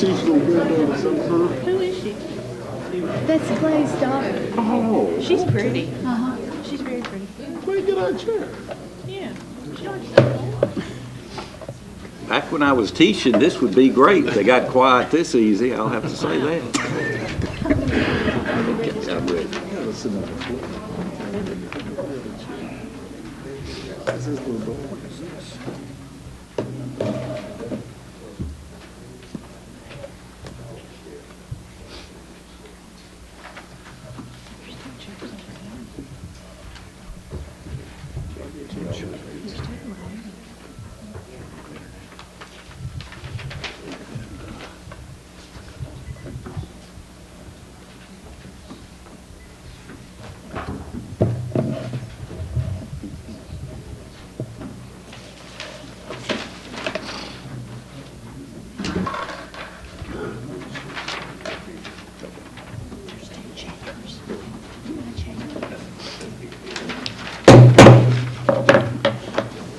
Who is she? That's Clay's daughter. Oh, She's pretty. Uh-huh. She's very pretty. where you get our chair? Yeah. She likes that. Back when I was teaching, this would be great. They got quiet this easy, I'll have to say that. Okay, I'm ready.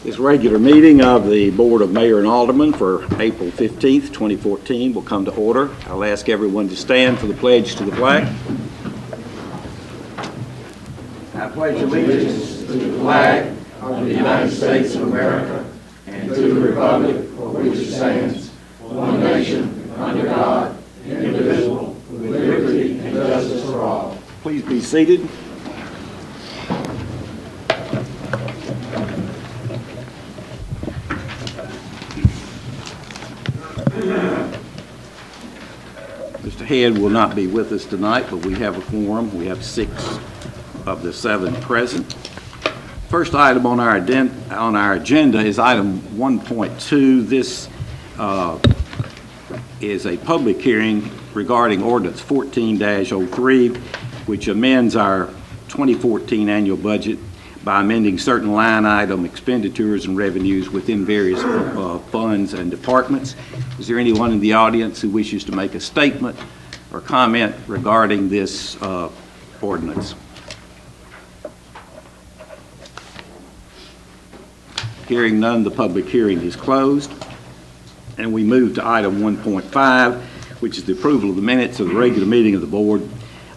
This regular meeting of the Board of Mayor and Aldermen for April 15th, 2014 will come to order. I'll ask everyone to stand for the pledge to the flag. I pledge allegiance to the flag of the United States of America and to the republic for which it stands, one nation, under God, indivisible, with liberty and justice for all. Please be seated. Mr. Head will not be with us tonight, but we have a quorum. We have 6 of the 7 present. First item on our agenda is item 1.2. This is a public hearing regarding ordinance 14-03, which amends our 2014 annual budget by amending certain line item expenditures and revenues within various funds and departments. Is there anyone in the audience who wishes to make a statement or comment regarding this ordinance? Hearing none, the public hearing is closed. And we move to item 1.5, which is the approval of the minutes of the regular meeting of the board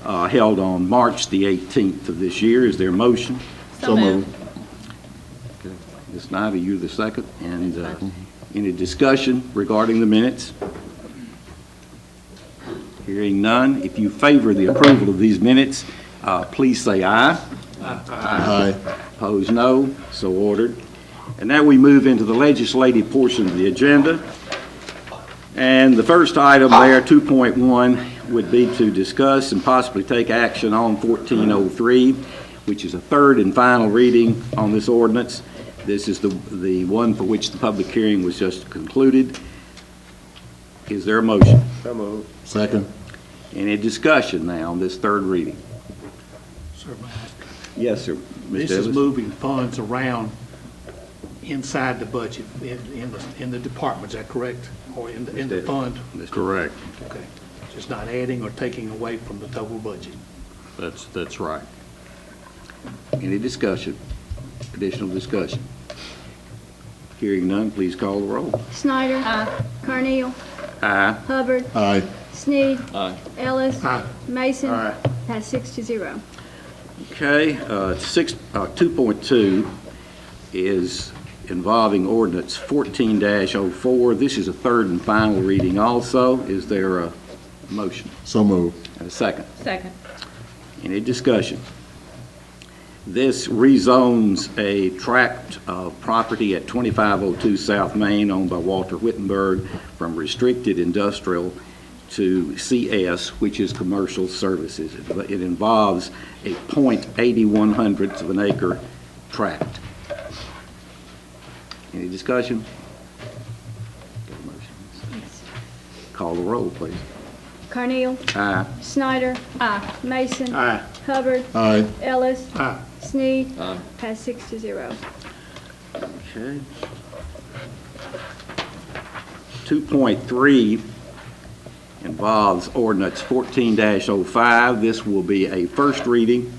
held on March the 18th of this year. Is there a motion? So moved. Okay. Ms. Snyder, you're the second. And any discussion regarding the minutes? Hearing none, if you favor the approval of these minutes, please say aye. Aye. Opposed, no. So ordered. And now we move into the legislative portion of the agenda. And the first item there, 2.1, would be to discuss and possibly take action on 1403, which is a third and final reading on this ordinance. This is the one for which the public hearing was just concluded. Is there a motion? So moved. Second. Any discussion now on this third reading? Sir, may I ask? Yes, sir. This is moving funds around inside the budget, in the department, is that correct? Or in the fund? Correct. Okay. Just not adding or taking away from the total budget. That's right. Any discussion? Additional discussion? Hearing none, please call the roll. Snyder. Aye. Carneal. Aye. Hubbard. Aye. Sneed. Aye. Ellis. Aye. Mason. Aye. Pass 6-0. Okay, 2.2 is involving ordinance 14-04. This is a third and final reading also. Is there a motion? So moved. And a second? Second. Any discussion? This rezones a tract of property at 2502 South Main owned by Walter Wittenberg from restricted industrial to CS, which is commercial services. It involves a 0.81 of an acre tract. Any discussion? Got a motion? Yes. Call the roll, please. Carneal. Aye. Snyder. Aye. Mason. Aye. Hubbard. Aye. Ellis. Aye. Sneed. Aye. Pass 6-0. Okay. 2.3 involves ordinance 14-05. This will be a first reading,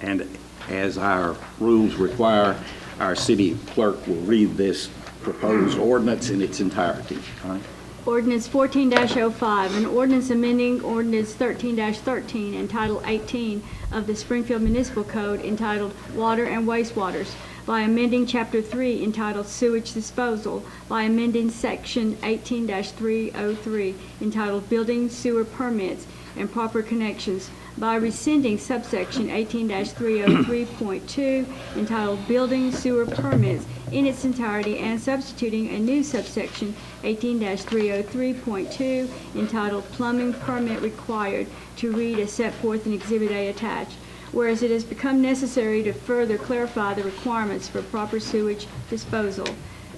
and as our rules require, our city clerk will read this proposed ordinance in its entirety. All right? Ordinance 14-05, an ordinance amending ordinance 13-13 and Title 18 of the Springfield Municipal Code entitled Water and Wastewaters by amending Chapter 3 entitled Sewage Disposal by amending Section 18-303 entitled Building Sewer Permits and Proper Connections by rescinding subsection 18-303.2 entitled Building Sewer Permits in its entirety and substituting a new subsection 18-303.2 entitled Plumbing Permit Required to read as set forth in Exhibit A attached. Whereas it has become necessary to further clarify the requirements for proper sewage disposal.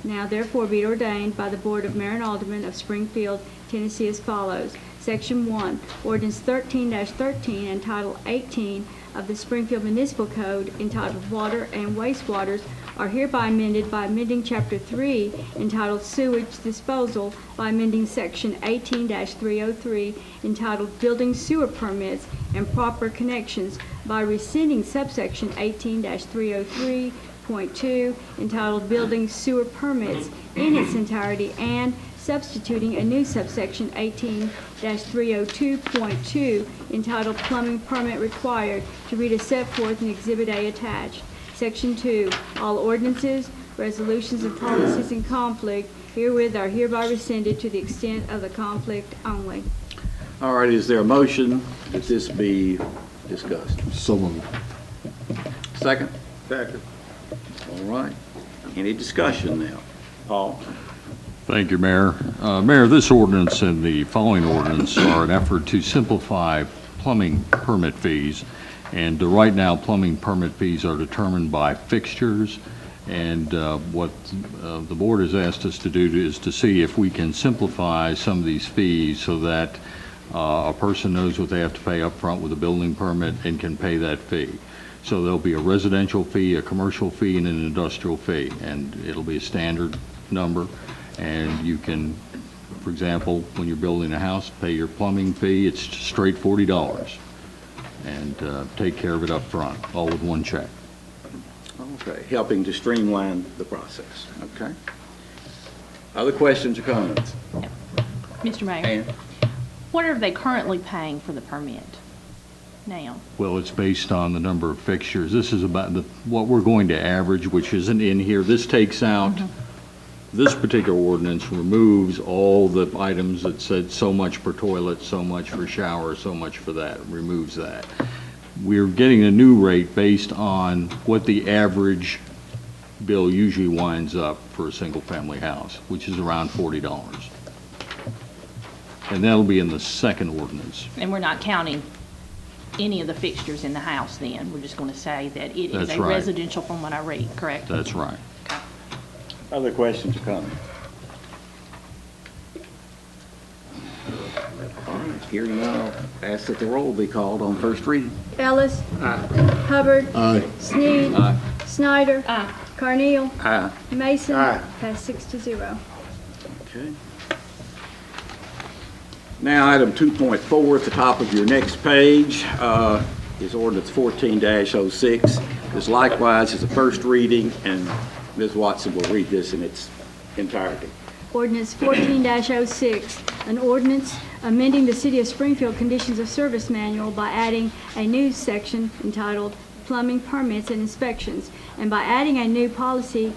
Now therefore be it ordained by the Board of Mayor and Aldermen of Springfield, Tennessee as follows. Section 1, Ordinance 13-13 and Title 18 of the Springfield Municipal Code entitled Water and Wastewaters are hereby amended by amending Chapter 3 entitled Sewage Disposal by amending Section 18-303 entitled Building Sewer Permits and Proper Connections by rescinding subsection 18-303.2 entitled Building Sewer Permits in its entirety and substituting a new subsection 18-302.2 entitled Plumbing Permit Required to read as set forth in Exhibit A attached. Section 2, all ordinances, resolutions, and policies in conflict herewith are hereby rescinded to the extent of the conflict only. All right, is there a motion that this be discussed? So moved. Second? Second. All right. Any discussion now? Paul? Thank you, Mayor. Mayor, this ordinance and the following ordinance are an effort to simplify plumbing permit fees. And right now, plumbing permit fees are determined by fixtures. And what the board has asked us to do is to see if we can simplify some of these fees so that a person knows what they have to pay up front with a building permit and can pay that fee. So there'll be a residential fee, a commercial fee, and an industrial fee. And it'll be a standard number. And you can, for example, when you're building a house, pay your plumbing fee. It's straight $40. And take care of it up front, all with one check. Okay, helping to streamline the process. Okay. Other questions or comments? Mr. Mayor, Ann? what are they currently paying for the permit now? Well, it's based on the number of fixtures. This is about what we're going to average, which isn't in here. This takes out, this particular ordinance removes all the items that said so much per toilet, so much for shower, so much for that. It removes that. We're getting a new rate based on what the average bill usually winds up for a single-family house, which is around $40. And that'll be in the second ordinance. And we're not counting any of the fixtures in the house then? We're just going to say that it is That's a right. residential from what I read, correct? That's right. Okay. Other questions or comments? All right, hearing none, I'll ask that the roll be called on first reading. Ellis. Hubbard. Aye. Sneed. Aye. Snyder. Aye. Carneal. Aye. Mason. Passed 6-0. Okay. Now, item 2.4 at the top of your next page is ordinance 14-06. This likewise is a first reading, and Ms. Watson will read this in its entirety. Ordinance 14-06, an ordinance amending the City of Springfield Conditions of Service Manual by adding a new section entitled Plumbing Permits and Inspections, and by adding a new policy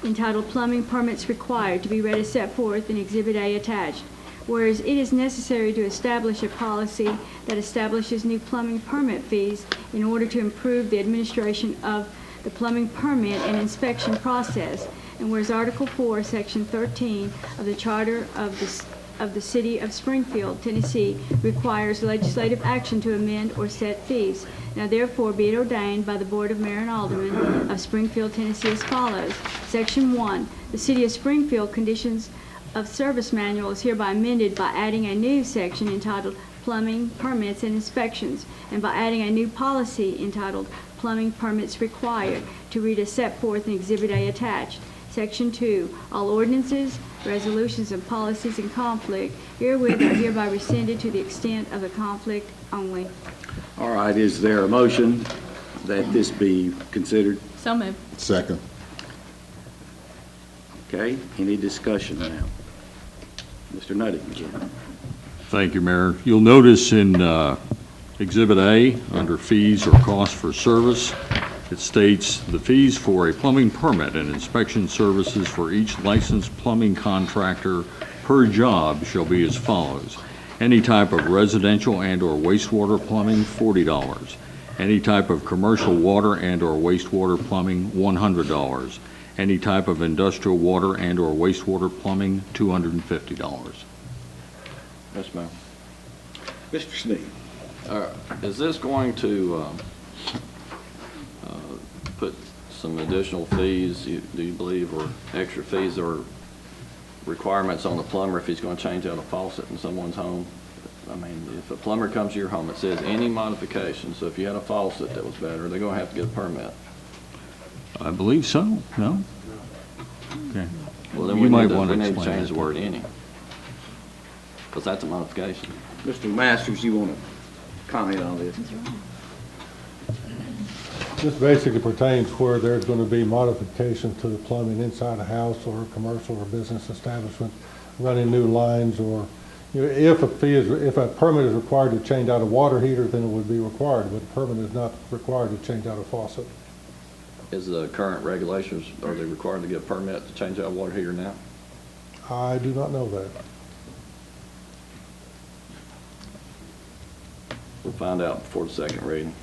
entitled Plumbing Permits Required to be read as set forth in Exhibit A attached. Whereas it is necessary to establish a policy that establishes new plumbing permit fees in order to improve the administration of the plumbing permit and inspection process. And whereas Article 4, Section 13 of the Charter of the City of Springfield, Tennessee, requires legislative action to amend or set fees. Now therefore be it ordained by the Board of Mayor and Aldermen of Springfield, Tennessee as follows. Section 1, the City of Springfield Conditions of Service Manual is hereby amended by adding a new section entitled Plumbing Permits and Inspections, and by adding a new policy entitled Plumbing Permits Required to read as set forth in Exhibit A attached. Section 2, all ordinances, resolutions, and policies in conflict herewith are hereby rescinded to the extent of the conflict only. All right, is there a motion that this be considered? So moved. Second. Okay, any discussion now? Mr. Nutting again. Thank you, Mayor. You'll notice in Exhibit A, under fees or costs for service, it states the fees for a plumbing permit and inspection services for each licensed plumbing contractor per job shall be as follows. Any type of residential and/or wastewater plumbing, $40. Any type of commercial water and/or wastewater plumbing, $100. Any type of industrial water and/or wastewater plumbing, $250. Yes, ma'am. Mr. Sneed. Is this going to put some additional fees, do you believe, or extra fees or requirements on the plumber if he's going to change out a faucet in someone's home? I mean, if a plumber comes to your home, it says any modification, so if you had a faucet that was better, they're going to have to get a permit. I believe so, no? Okay. Well, then You we might need to, want to we need to explain change that. the word any, because that's a modification. Mr. Masters, you want to comment on this? This basically pertains where there's going to be modifications to the plumbing inside a house or a commercial or business establishment, running new lines, or if a permit is required to change out a water heater, then it would be required, but a permit is not required to change out a faucet. Is the current regulations, are they required to get a permit to change out a water heater now? I do not know that. We'll find out before the second reading.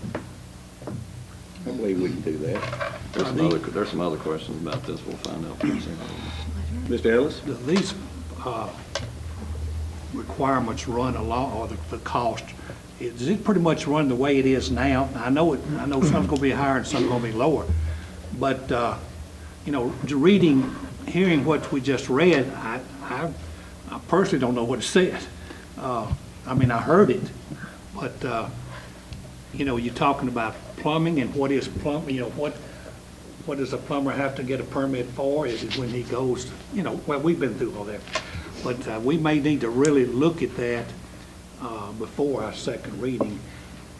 I believe we can do that. There's some other questions about this, we'll find out. Mr. Ellis? These requirements run along, or the cost, does it pretty much run the way it is now? I know some's going to be higher and some's going to be lower, but, hearing what we just read, I personally don't know what it said. I mean, I heard it, but, you're talking about plumbing, and what is plumbing, what does a plumber have to get a permit for? Is it when he goes, well, we've been through all that. But we may need to really look at that before our second reading.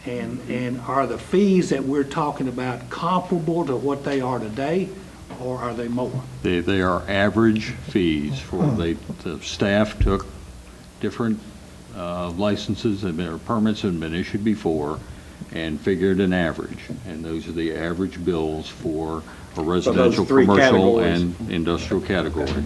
And are the fees that we're talking about comparable to what they are today, or are they more? They are average fees for, the staff took different licenses or permits that had been issued before and figured an average. And those are the average bills for a residential, three commercial, categories. and industrial category.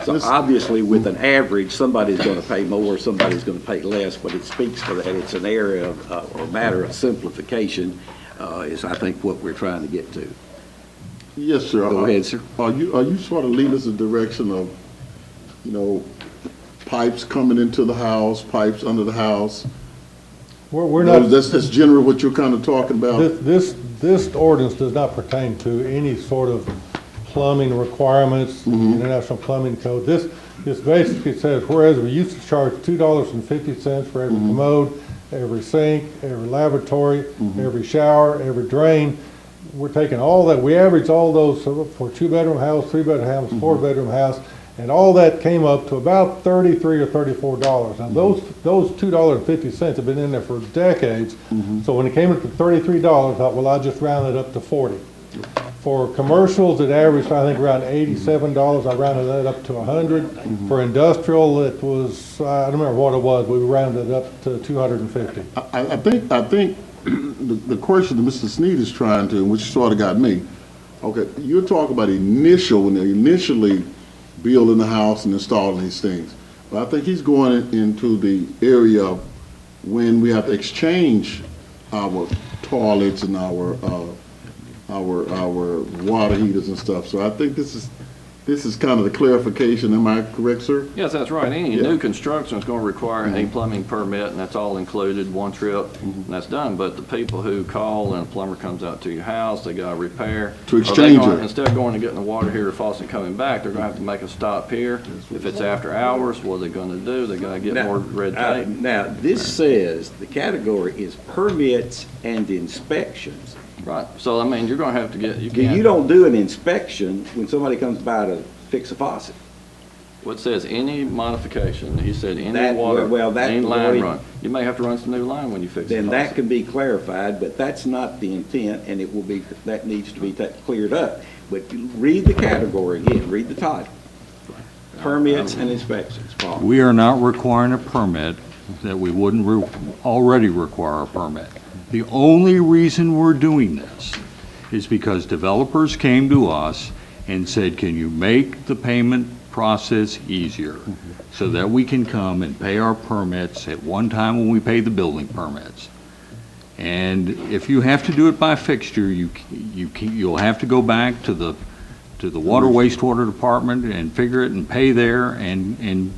So obviously, with an average, somebody's going to pay more, somebody's going to pay less, but it speaks for that. It's an area of, or matter of simplification, is I think what we're trying to get to. Yes, sir. Go ahead, sir. Are you sort of leading us in the direction of, pipes coming into the house, pipes under the house? We're not. That's generally what you're kind of talking about? This ordinance does not pertain to any sort of plumbing requirements, the International Plumbing Code. This basically says, whereas we used to charge $2.50 for every commode, every sink, every lavatory, every shower, every drain, we're taking all that, we average all those for 2-bedroom house, 3-bedroom house, 4-bedroom house, and all that came up to about $33 or $34. Now, those $2.50 have been in there for decades, so when it came up to $33, I thought, well, I'll just round it up to $40. For commercials, it averaged, I think, around $87. I rounded that up to $100. For industrial, it was, I don't remember what it was, we rounded it up to $250. I think the question that Mr. Sneed is trying to, which sort of got me, okay, you're talking about when they initially building the house and installing these things. But I think he's going into the area of when we have to exchange our toilets and our water heaters and stuff. So I think this is kind of the clarification. Am I correct, sir? Yes, that's right. Any Yeah. new construction is going to require a plumbing permit, and that's all included, one trip, and that's done. But the people who call and a plumber comes out to your house, they got to repair. To Are they exchange going- it. Instead of going and getting the water heater faucet and coming back, they're going to have to make a stop here. If it's after hours, what are they going to do? They're going to get more red tape. Now, this says the category is permits and inspections. Right. So, I mean, you're going to have to get, you You can't. don't do an inspection when somebody comes by to fix a faucet. What says any modification, he said any That- water, well, that- any line run. You may have to run some new line when you fix the Then faucet. that can be clarified, but that's not the intent, and it will be, that needs to be cleared up. But you read the category again, read the title. Permits and inspections, Paul. We are not requiring a permit that we wouldn't already require a permit. The only reason we're doing this is because developers came to us and said, can you make the payment process easier so that we can come and pay our permits at one time when we pay the building permits? And if you have to do it by fixture, you'll have to go back to the water wastewater department and figure it and pay there and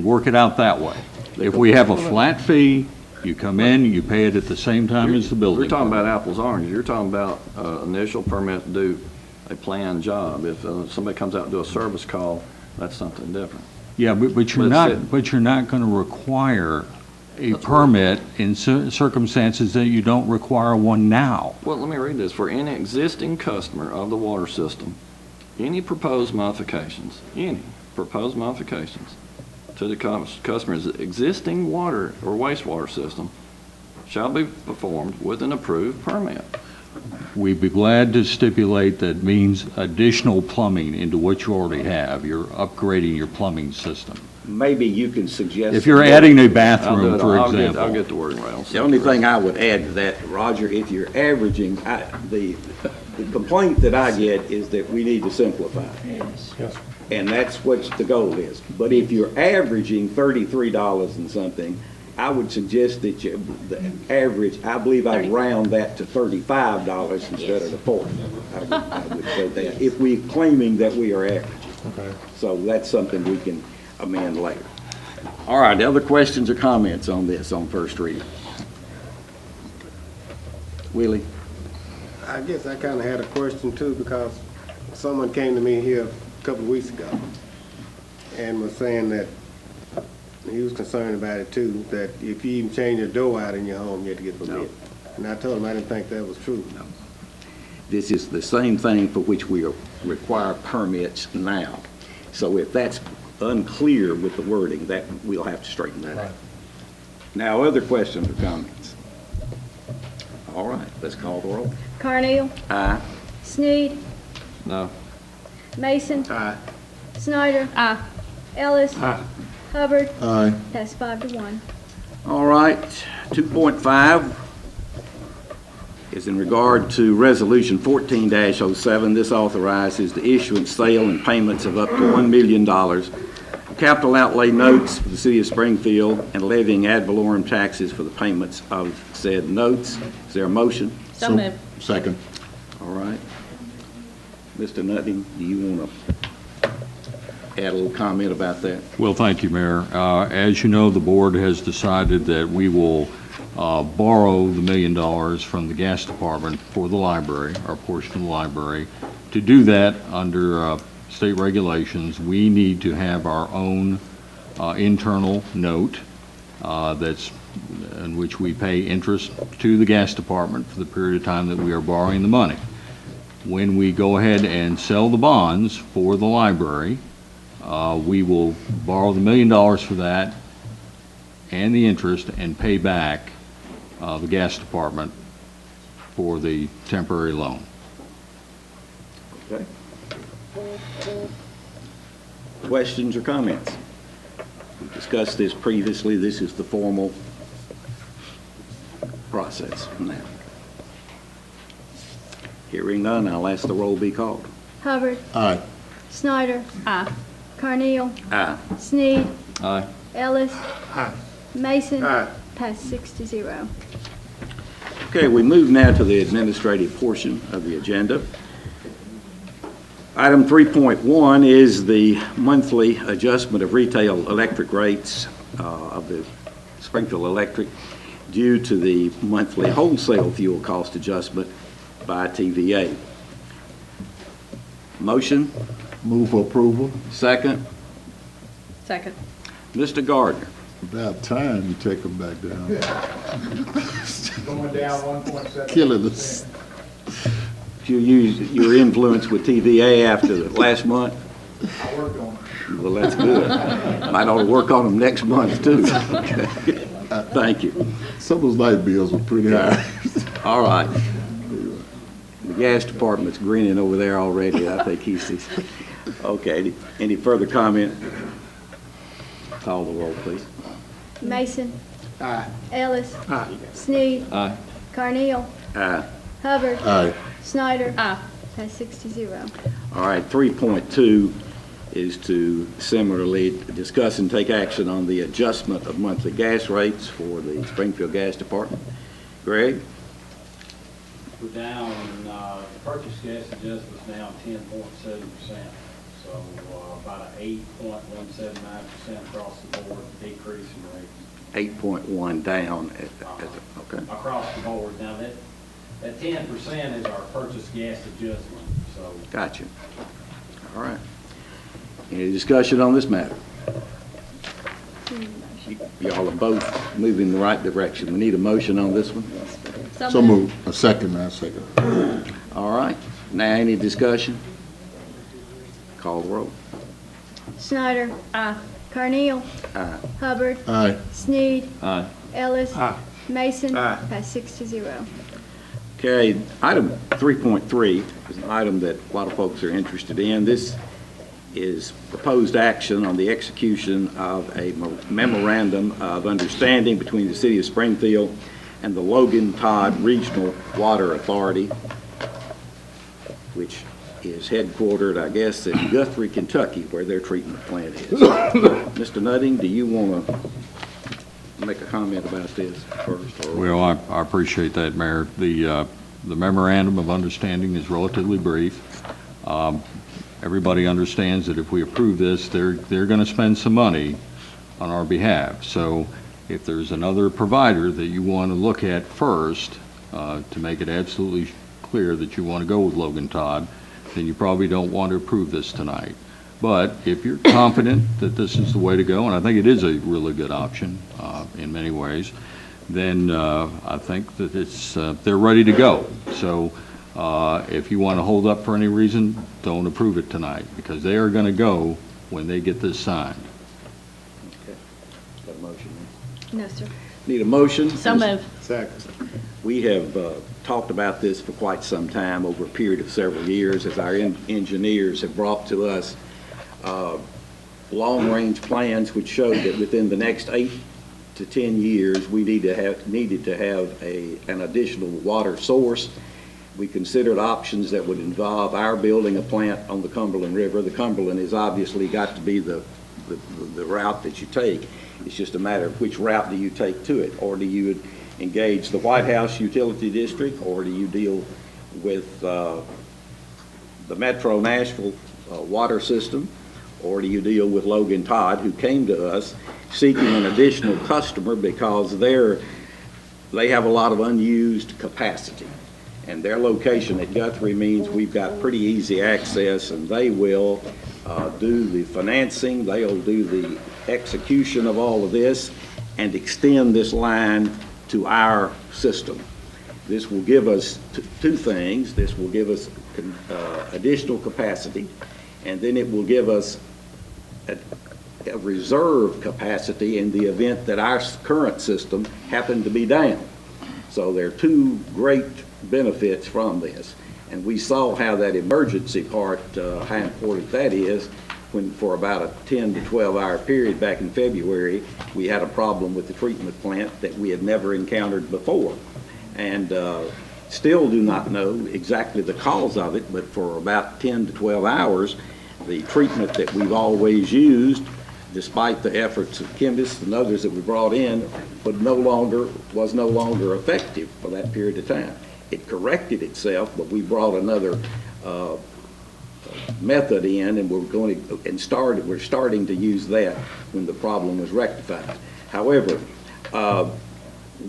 work it out that way. If we have a flat fee, you come in, you pay it at the same time as the building. You're talking about apples, oranges. You're talking about initial permit to do a planned job. If somebody comes out and do a service call, that's something different. Yeah, but you're not going to require a permit in circumstances that you don't require one now. Well, let me read this. For any existing customer of the water system, any proposed modifications to the customer's existing water or wastewater system shall be performed with an approved permit. We'd be glad to stipulate that means additional plumbing into what you already have. You're upgrading your plumbing system. Maybe you can suggest. If you're adding a bathroom, for I'll example. get the wording right. The only thing I would add to that, Roger, if you're averaging, the complaint that I get is that we need to simplify. Yes. Yes. And that's what the goal is. But if you're averaging $33 and something, I would suggest that the average, I believe I'd round that to $35 instead of the 40. I would say that, if we're claiming that we are averaging. Okay. So that's something we can amend later. All right, other questions or comments on this, on first reading? Willie? I guess I kind of had a question too, because someone came to me here a couple of weeks ago and was saying that he was concerned about it too, that if you even change your door out in your home, you had to get a permit. And I told him I didn't think that was true. No. This is the same thing for which we require permits now. So if that's unclear with the wording, that we'll have to straighten that out. Now, other questions or comments? All right, let's call the roll. Carneal. Aye. Sneed. No. Mason. Aye. Snyder. Ellis. Aye. Hubbard. Aye. That's 5-1. All right, 2.5 is in regard to Resolution 14-07. This authorizes the issuance, sale, and payments of up to $1 million capital outlay notes for the city of Springfield and levying ad valorem taxes for the payments of said notes. Is there a motion? So moved. Second. All right. Mr. Nutting, do you want to add a little comment about that? Well, thank you, Mayor. As you know, the board has decided that we will borrow the $1 million from the gas department for the library, our portion of the library. To do that, under state regulations, we need to have our own internal note that's in which we pay interest to the gas department for the period of time that we are borrowing the money. When we go ahead and sell the bonds for the library, we will borrow the $1 million for that and the interest and pay back the gas department for the temporary loan. Okay. Questions or comments? We discussed this previously. This is the formal process now. Hearing none, I'll ask the roll be called. Hubbard. Aye. Snyder. Carneal. Aye. Sneed. Aye. Ellis. Aye. Mason. Aye. Passed 6-0. Okay, we move now to the administrative portion of the agenda. Item 3.1 is the monthly adjustment of retail electric rates of the Springfield Electric due to the monthly wholesale fuel cost adjustment by TVA. Motion? Move for approval. Second? Second. Mr. Gardner? About time you take them back down. Going down 1.7. Killing us. Did you use your influence with TVA after the last month? I worked on it. Well, that's good. Might ought to work on them next month, too. Okay. Thank you. Some of those light bills were pretty high. All right. The gas department's grinning over there already. I think he sees. Okay, any further comment? Call the roll, please. Mason. Aye. Ellis. Aye. Sneed. Aye. Carneal. Aye. Hubbard. Aye. Snyder. Aye. Pass 6-0. All right, 3.2 is to similarly discuss and take action on the adjustment of monthly gas rates for the Springfield Gas Department. Greg? We're down, the purchase gas adjustment's down 10.7%. So about an 8.179% across the board decrease in rates. 8.1 down. Okay. Across the board. Now that 10% is our purchase gas adjustment, so. Gotcha. All right. Any discussion on this matter? Y'all are both moving in the right direction. We need a motion on this one. So moved. A second, man, second. All right. Now, any discussion? Call the roll. Snyder. Aye. Carneal. Aye. Hubbard. Aye. Sneed. Aye. Ellis. Aye. Mason. Aye. Pass 6-0. Okay, item 3.3 is an item that a lot of folks are interested in. This is proposed action on the execution of a memorandum of understanding between the City of Springfield and the Logan Todd Regional Water Authority, which is headquartered, I guess, in Guthrie, Kentucky, where their treatment plant is. Mr. Nutting, do you want to make a comment about this first? Or? Well, I appreciate that, Mayor. The memorandum of understanding is relatively brief. Everybody understands that if we approve this, they're going to spend some money on our behalf. So if there's another provider that you want to look at first to make it absolutely clear that you want to go with Logan Todd, then you probably don't want to approve this tonight. But if you're confident that this is the way to go, and I think it is a really good option in many ways, then I think that they're ready to go. So if you want to hold up for any reason, don't approve it tonight, because they are going to go when they get this signed. Okay. Got a motion? No, sir. Need a motion? So moved. Second. We have talked about this for quite some time, over a period of several years, as our engineers have brought to us long-range plans which showed that within the next 8 to 10 years, we needed to have an additional water source. We considered options that would involve our building a plant on the Cumberland River. The Cumberland has obviously got to be the route that you take. It's just a matter of which route do you take to it, or do you engage the White House Utility District, or do you deal with the Metro Nashville water system, or do you deal with Logan Todd, who came to us seeking an additional customer because they have a lot of unused capacity. And their location at Guthrie means we've got pretty easy access, and they will do the financing, they'll do the execution of all of this, and extend this line to our system. This will give us two things. This will give us additional capacity, and then it will give us a reserve capacity in the event that our current system happened to be down. So there are two great benefits from this. And we saw how that emergency part, how important that is, when for about a 10 to 12 hour period back in February, we had a problem with the treatment plant that we had never encountered before. And still do not know exactly the cause of it, but for about 10 to 12 hours, the treatment that we've always used, despite the efforts of chemists and others that we brought in, was no longer effective for that period of time. It corrected itself, but we brought another method in, and we're starting to use that when the problem was rectified. However,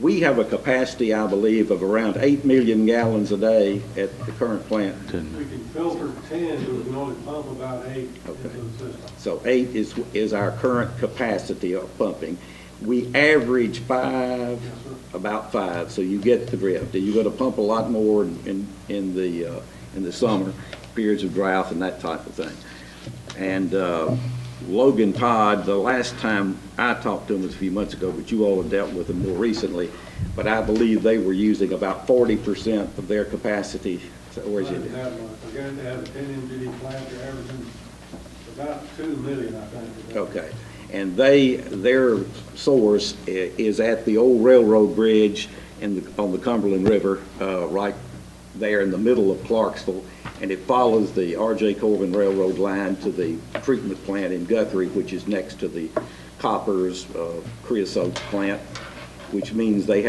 we have a capacity, I believe, of around 8 million gallons a day at the current plant. We can filter 10, but we can only pump about 8 into the system. So 8 is our current capacity of pumping. We average 5, about 5, so you get the drift. You're going to pump a lot more in the summer, periods of drought and that type of thing. And Logan Todd, the last time I talked to him was a few months ago, but you all have dealt with him more recently, but I believe they were using about 40% of their capacity. So where's it? Again, they have a 10 MGD plant, they're averaging About 2 million, I think. Okay. And their source is at the old railroad bridge on the Cumberland River, right there in the middle of Clarksville, and it follows the R.J. Colvin Railroad line to the treatment plant in Guthrie, which is next to the Koppers creosote plant, which means they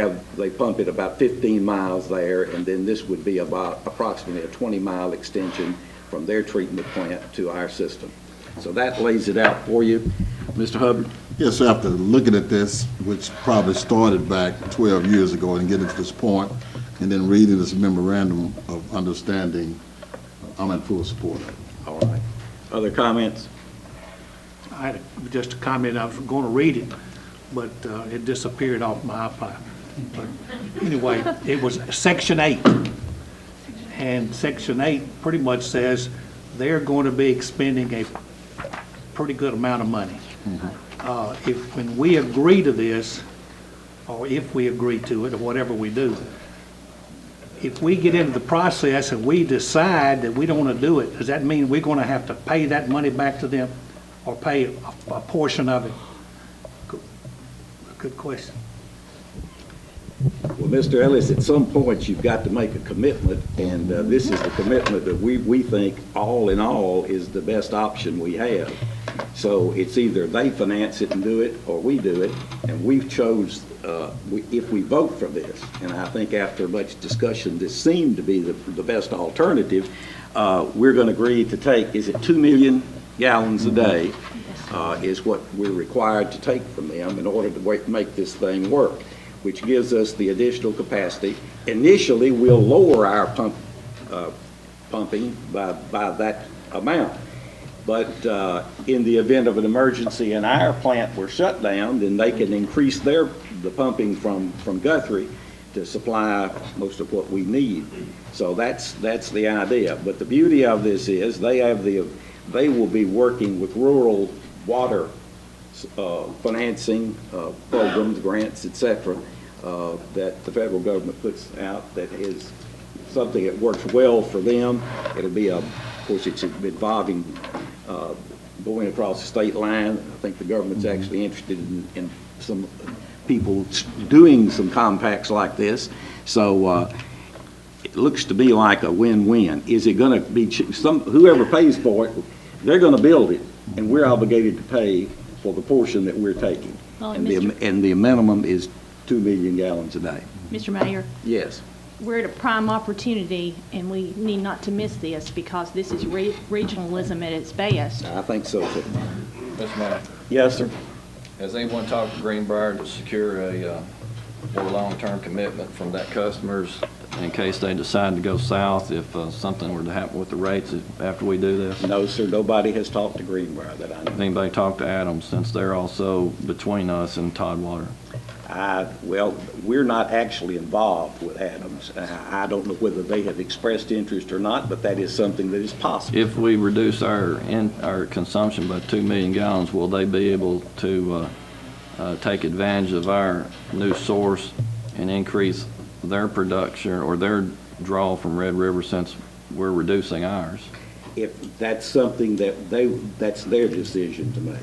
pump it about 15 miles there, and then this would be about approximately a 20-mile extension from their treatment plant to our system. So that lays it out for you. Mr. Hubbard? Yes, sir, after looking at this, which probably started back 12 years ago and getting to this point, and then reading this memorandum of understanding, I'm in full support of it. All right. Other comments? I had just a comment, I was going to read it, but it disappeared off my iPad. But anyway, it was Section 8. And Section 8 pretty much says they're going to be expending a pretty good amount of money. When we agree to this, or if we agree to it, or whatever we do, if we get into the process and we decide that we don't want to do it, does that mean we're going to have to pay that money back to them or pay a portion of it? Good question. Well, Mr. Ellis, at some point, you've got to make a commitment, and this is the commitment that we think, all in all, is the best option we have. So it's either they finance it and do it, or we do it, and we've chose, if we vote for this, and I think after much discussion, this seemed to be the best alternative, we're going to agree to take, is it 2 million gallons a day is what we're required to take from them in order to make this thing work, which gives us the additional capacity. Initially, we'll lower our pumping by that amount. But in the event of an emergency and our plant were shut down, then they can increase the pumping from Guthrie to supply most of what we need. So that's the idea. But the beauty of this is they will be working with rural water financing programs, grants, etc., that the federal government puts out that is something that works well for them. It'll be, of course, it's involving going across the state line. I think the government's actually interested in some people doing some compacts like this. So it looks to be like a win-win. Is it going to be whoever pays for it, they're going to build it, and we're obligated to pay for the portion that we're taking. Well, and the minimum is 2 million gallons a day. Mr. Mayor, Yes. we're at a prime opportunity, and we need not to miss this because this is regionalism at its best. I think so, too. Mr. Mayor, Yes, sir. has anyone talked to Greenbrier to secure a more long-term commitment from that customers in case they decide to go south if something were to happen with the rates after we do this? No, sir. Nobody has talked to Greenbrier that I know. Anybody talked to Adams, since they're also between us and Toddwater? Well, we're not actually involved with Adams. I don't know whether they have expressed interest or not, but that is something that is possible. If we reduce our consumption by 2 million gallons, will they be able to take advantage of our new source and increase their production or their draw from Red River since we're reducing ours? If that's something that's their decision to make.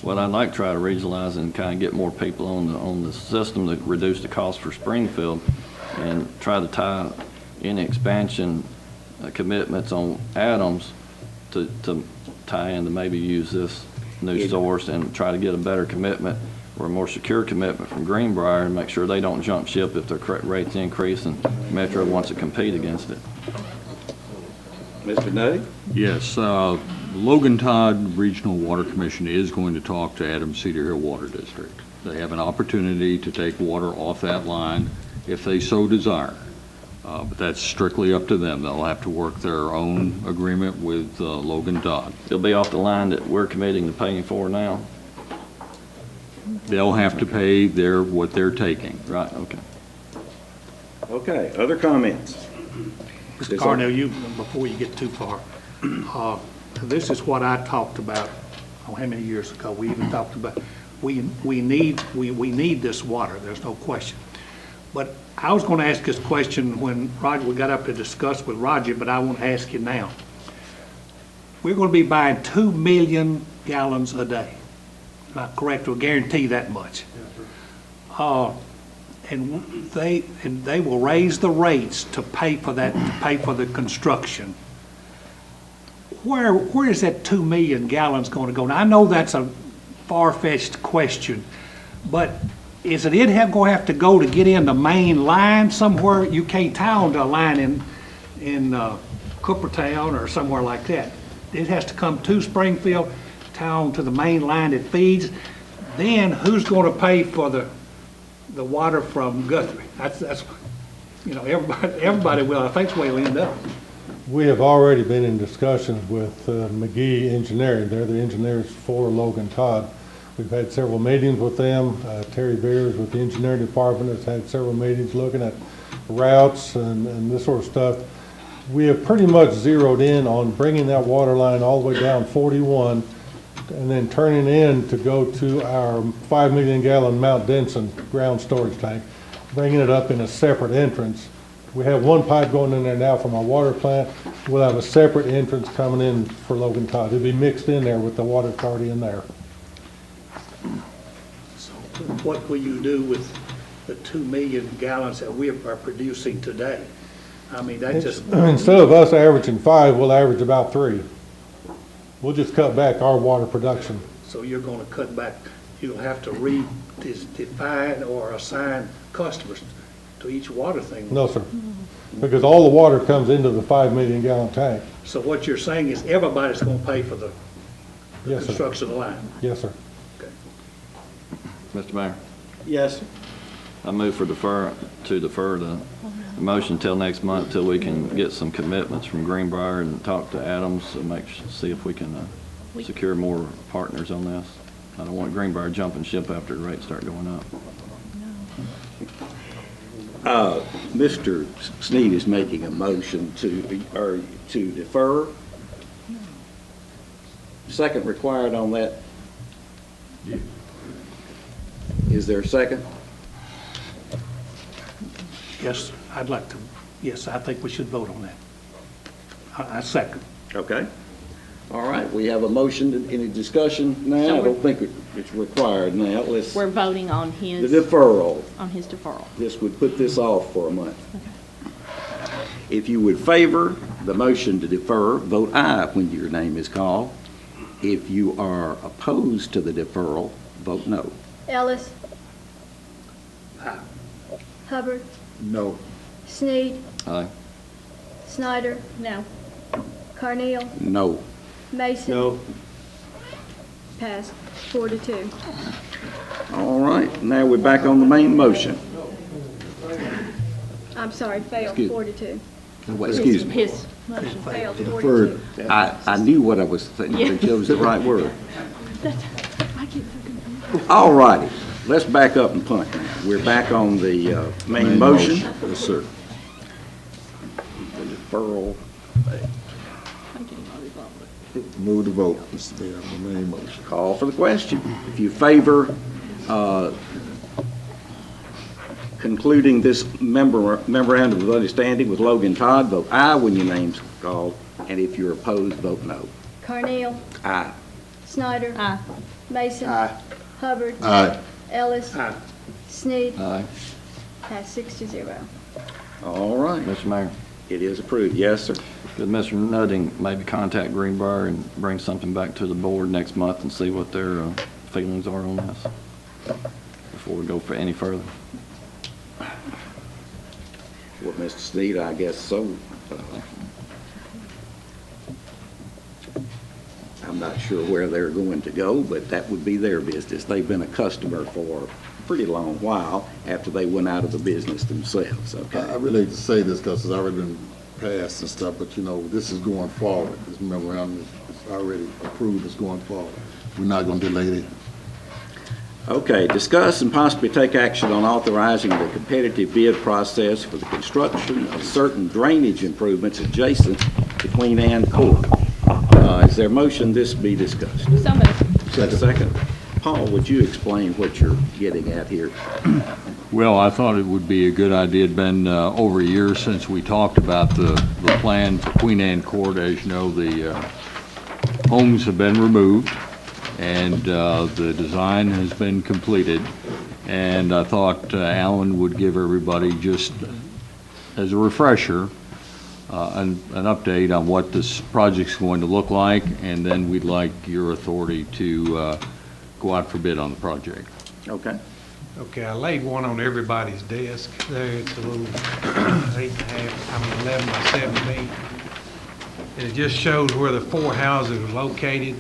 Well, I'd like to try to regionalize and kind of get more people on the system to reduce the cost for Springfield and try to tie any expansion commitments on Adams to tie in to maybe use this new source and try to get a better commitment or a more secure commitment from Greenbrier and make sure they don't jump ship if their rates increase and Metro wants to compete against it. Mr. Nutty? Yes, Logan Todd Regional Water Commission is going to talk to Adams Cedar Hill Water District. They have an opportunity to take water off that line if they so desire, but that's strictly up to them. They'll have to work their own agreement with Logan Todd. It'll be off the line that we're committing to paying for now? They'll have to pay what they're taking. Right, okay. Okay, other comments? Mr. Carnell, before you get too far, this is what I talked about, how many years ago? We even talked about, we need this water, there's no question. But I was going to ask this question when we got up to discuss with Roger, but I want to ask you now. we're going to be buying 2 million gallons a day. Not correct, we'll guarantee that much. And they will raise the rates to pay for that, to pay for the construction. Where is that 2 million gallons going to go? Now, I know that's a far-fetched question, but is it going to have to go to get in the main line somewhere? You can't tie onto a line in Coopertown or somewhere like that. It has to come to Springfield, tie onto the main line that feeds. Then who's going to pay for the water from Guthrie? That's you know, everybody will. I think that's the way it'll end up. We have already been in discussions with McGee Engineering. They're the engineers for Logan Todd. We've had several meetings with them. Terry Beers with the engineering department has had several meetings looking at routes and this sort of stuff. We have pretty much zeroed in on bringing that water line all the way down 41 and then turning in to go to our 5 million gallon Mount Denson ground storage tank, bringing it up in a separate entrance. We have one pipe going in there now from our water plant. We'll have a separate entrance coming in for Logan Todd. It'll be mixed in there with the water that's already in there. So what will you do with the 2 million gallons that we are producing today? I mean, that just... Instead of us averaging 5, we'll average about 3. We'll just cut back our water production. So you're going to cut back, you'll have to redefine or assign customers to each water thing. No, sir. Because all the water comes into the 5 million gallon tank. So what you're saying is everybody's going to pay for the Yes, sir. construction of the line? Yes, sir. Okay. Mr. Mayor, Yes. I move to defer the motion till next month, till we can get some commitments from Greenbrier and talk to Adams and see if we can secure more partners on this. I don't want Greenbrier jumping ship after the rates start going up. Mr. Sneed is making a motion to defer. Second required on that? Is there a second? Yes, I'd like to, yes, I think we should vote on that. I second. Okay. All right, we have a motion. Any discussion now? I don't think it's required now. We're voting on The his deferral. deferral. This would put this off for a month. If you would favor the motion to defer, vote aye when your name is called. If you are opposed to the deferral, vote no. Ellis. Aye. Hubbard. No. Sneed. Aye. Snyder. No. Carneal. No. Mason. No. Passed 4-2. All right, now we're back on the main motion. I'm sorry, failed Excuse- 4-2. Excuse me. His motion. Failed Deferred. 4-2. I knew what I was thinking. I chose the right word. I get so confused. All righty, let's back up and punt now. We're back on the main motion. Yes, sir. The deferral. Move the vote, Mr. Mayor, on the main motion. Call for the question. If you favor concluding this memorandum of understanding with Logan Todd, vote aye when your name's called, and if you're opposed, vote no. Carneal. Aye. Snyder. Aye. Mason. Aye. Hubbard. Aye. Ellis. Aye. Sneed. Aye. Passed 6-0. All right, Mr. Mayor, it is approved. Yes, sir. could Mr. Nutting maybe contact Greenbrier and bring something back to the board next month and see what their feelings are on this before we go for any further? Well, Mr. Sneed, I guess so. I'm not sure where they're going to go, but that would be their business. They've been a customer for a pretty long while after they went out of the business themselves, okay? I really hate to say this because it's already been passed and stuff, but you know, this is going forward. This memorandum is already approved, it's going forward. We're not going to delay it. Okay, discuss and possibly take action on authorizing the competitive bid process for the construction of certain drainage improvements adjacent to Queen Anne Court. Is there a motion this be discussed? So moved. Second. Paul, would you explain what you're getting at here? Well, I thought it would be a good idea. It'd been over a year since we talked about the plan for Queen Anne Court. As you know, the homes have been removed, and the design has been completed. And I thought Alan would give everybody, just as a refresher, an update on what this project's going to look like, and then we'd like your authority to go out for bid on the project. Okay. Okay, I laid one on everybody's desk there. It's a little 11 by 17. And it just shows where the 4 houses are located.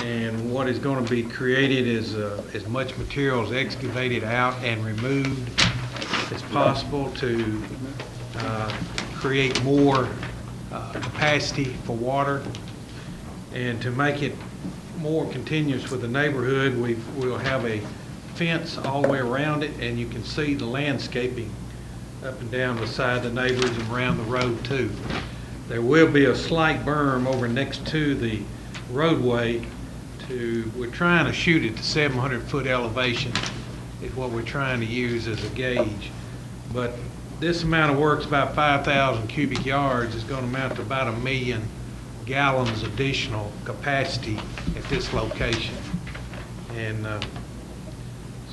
And what is going to be created is as much material is excavated out and removed as possible to create more capacity for water. And to make it more continuous with the neighborhood, we'll have a fence all the way around it, and you can see the landscaping up and down the side of the neighbors and around the road too. There will be a slight berm over next to the roadway. We're trying to shoot it to 700-foot elevation is what we're trying to use as a gauge. But this amount of work's about 5,000 cubic yards. Is going to amount to about 1 million gallons additional capacity at this location. And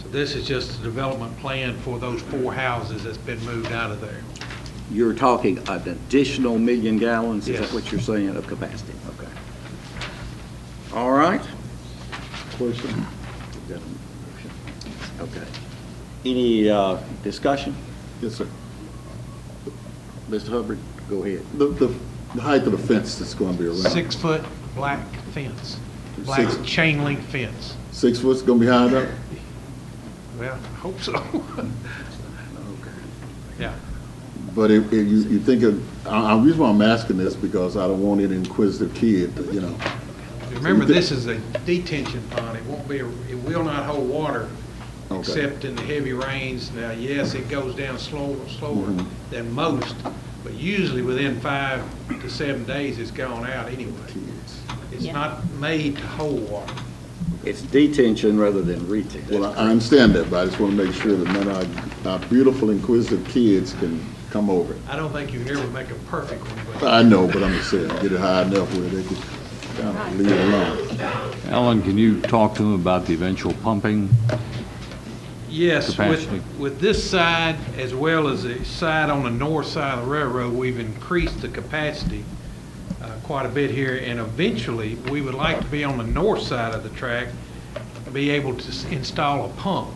so this is just a development plan for those 4 houses that's been moved out of there. You're talking an additional 1 million gallons? Is Yes. that what you're saying, of capacity? Okay. All right. Question? Okay. Any discussion? Yes, sir. Mr. Hubbard, go ahead. The height of the fence that's going to be around? 6-foot black fence, black 6 chain link fence. 6 foot's going to be high enough? Well, I hope so. Yeah. But if you think of, the reason why I'm asking this, because I don't want any inquisitive kid, you know. Remember, this is a detention pond. It won't be, it will not hold water Okay. except in the heavy rains. Now, yes, it goes down slower than most, but usually within 5 to 7 days, it's gone out anyway. It's Yeah. not made to hold water. It's detention rather than retention. Well, I understand that, but I just want to make sure that none of our beautiful inquisitive kids can come over it. I don't think you can ever make a perfect one, but I know, but I'm just saying, get it high enough where they can kind of leave it alone. Alan, can you talk to him about the eventual pumping? yes, Capacity. with this side, as well as the side on the north side of the railroad, we've increased the capacity quite a bit here, and eventually, we would like to be on the north side of the track, be able to install a pump.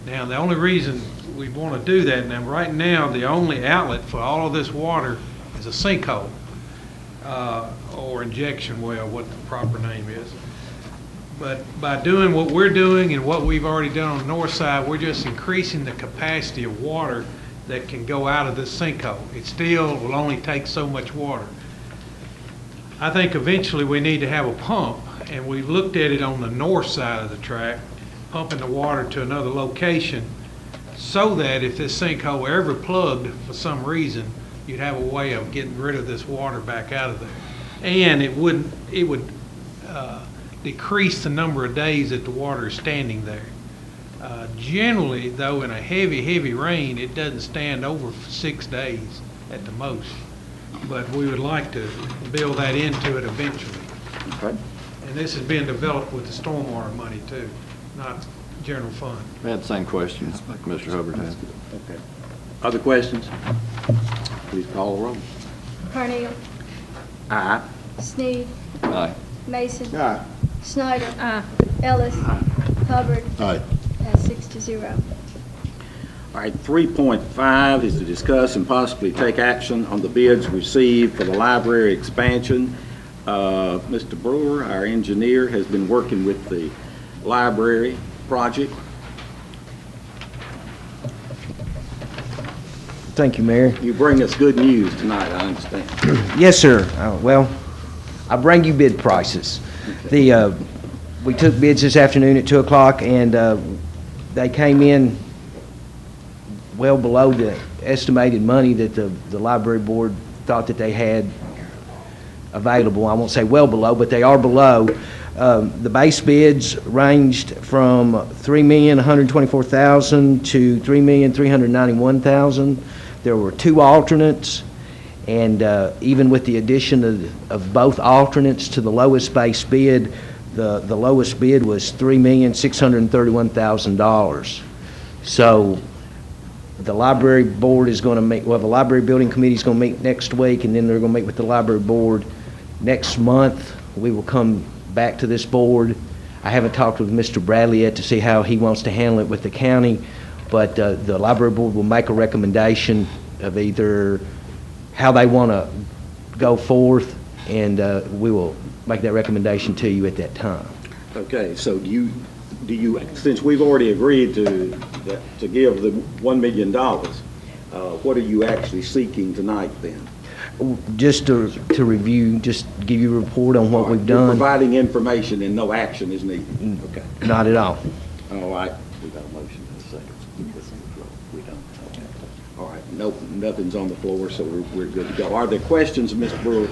Now, the only reason we want to do that, now, right now, the only outlet for all of this water is a sinkhole, or injection well, what the proper name is. But by doing what we're doing and what we've already done on the north side, we're just increasing the capacity of water that can go out of this sinkhole. It still will only take so much water. I think eventually we need to have a pump, and we've looked at it on the north side of the track, pumping the water to another location, so that if this sinkhole ever plugged for some reason, you'd have a way of getting rid of this water back out of there. And it would decrease the number of days that the water is standing there. Generally, though, in a heavy rain, it doesn't stand over 6 days at the most. But we would like to build that into it eventually. Okay. And this is being developed with the stormwater money too, not general fund. I had the same question like Mr. Hubbard had. Okay. Other questions? Please call the roll. Carnell, Aye. Sneed, Aye. Mason, Aye. Snyder, Ellis, Hubbard, All right. that's 6-0. All right, 3.5 is to discuss and possibly take action on the bids received for the library expansion. Mr. Brewer, our engineer, has been working with the library project. Thank you, Mayor. You bring us good news tonight, I understand. Yes, sir. Well, I bring you bid prices. We took bids this afternoon at 2 o'clock, and they came in well below the estimated money that the library board thought that they had available. I won't say well below, but they are below. The base bids ranged from $3,124,000 to $3,391,000. There were 2 alternates, And even with the addition of both alternates to the lowest base bid, the lowest bid was $3,631,000. So the library board is going to meet, well, the library building committee is going to meet next week, and then they're going to meet with the library board next month. We will come back to this board. I haven't talked with Mr. Bradley yet to see how he wants to handle it with the county, but the library board will make a recommendation of either how they want to go forth, and we will make that recommendation to you at that time. Okay, so do you, since we've already agreed to give the $1 million, what are you actually seeking tonight then? Just to review, just give you a report on what we've You're done. providing information and no action is needed? Okay. Not at all. All right. We got a motion in a second. We don't. Okay. All right. Nope, nothing's on the floor, so we're good to go. Are there questions, Mr. Brewer?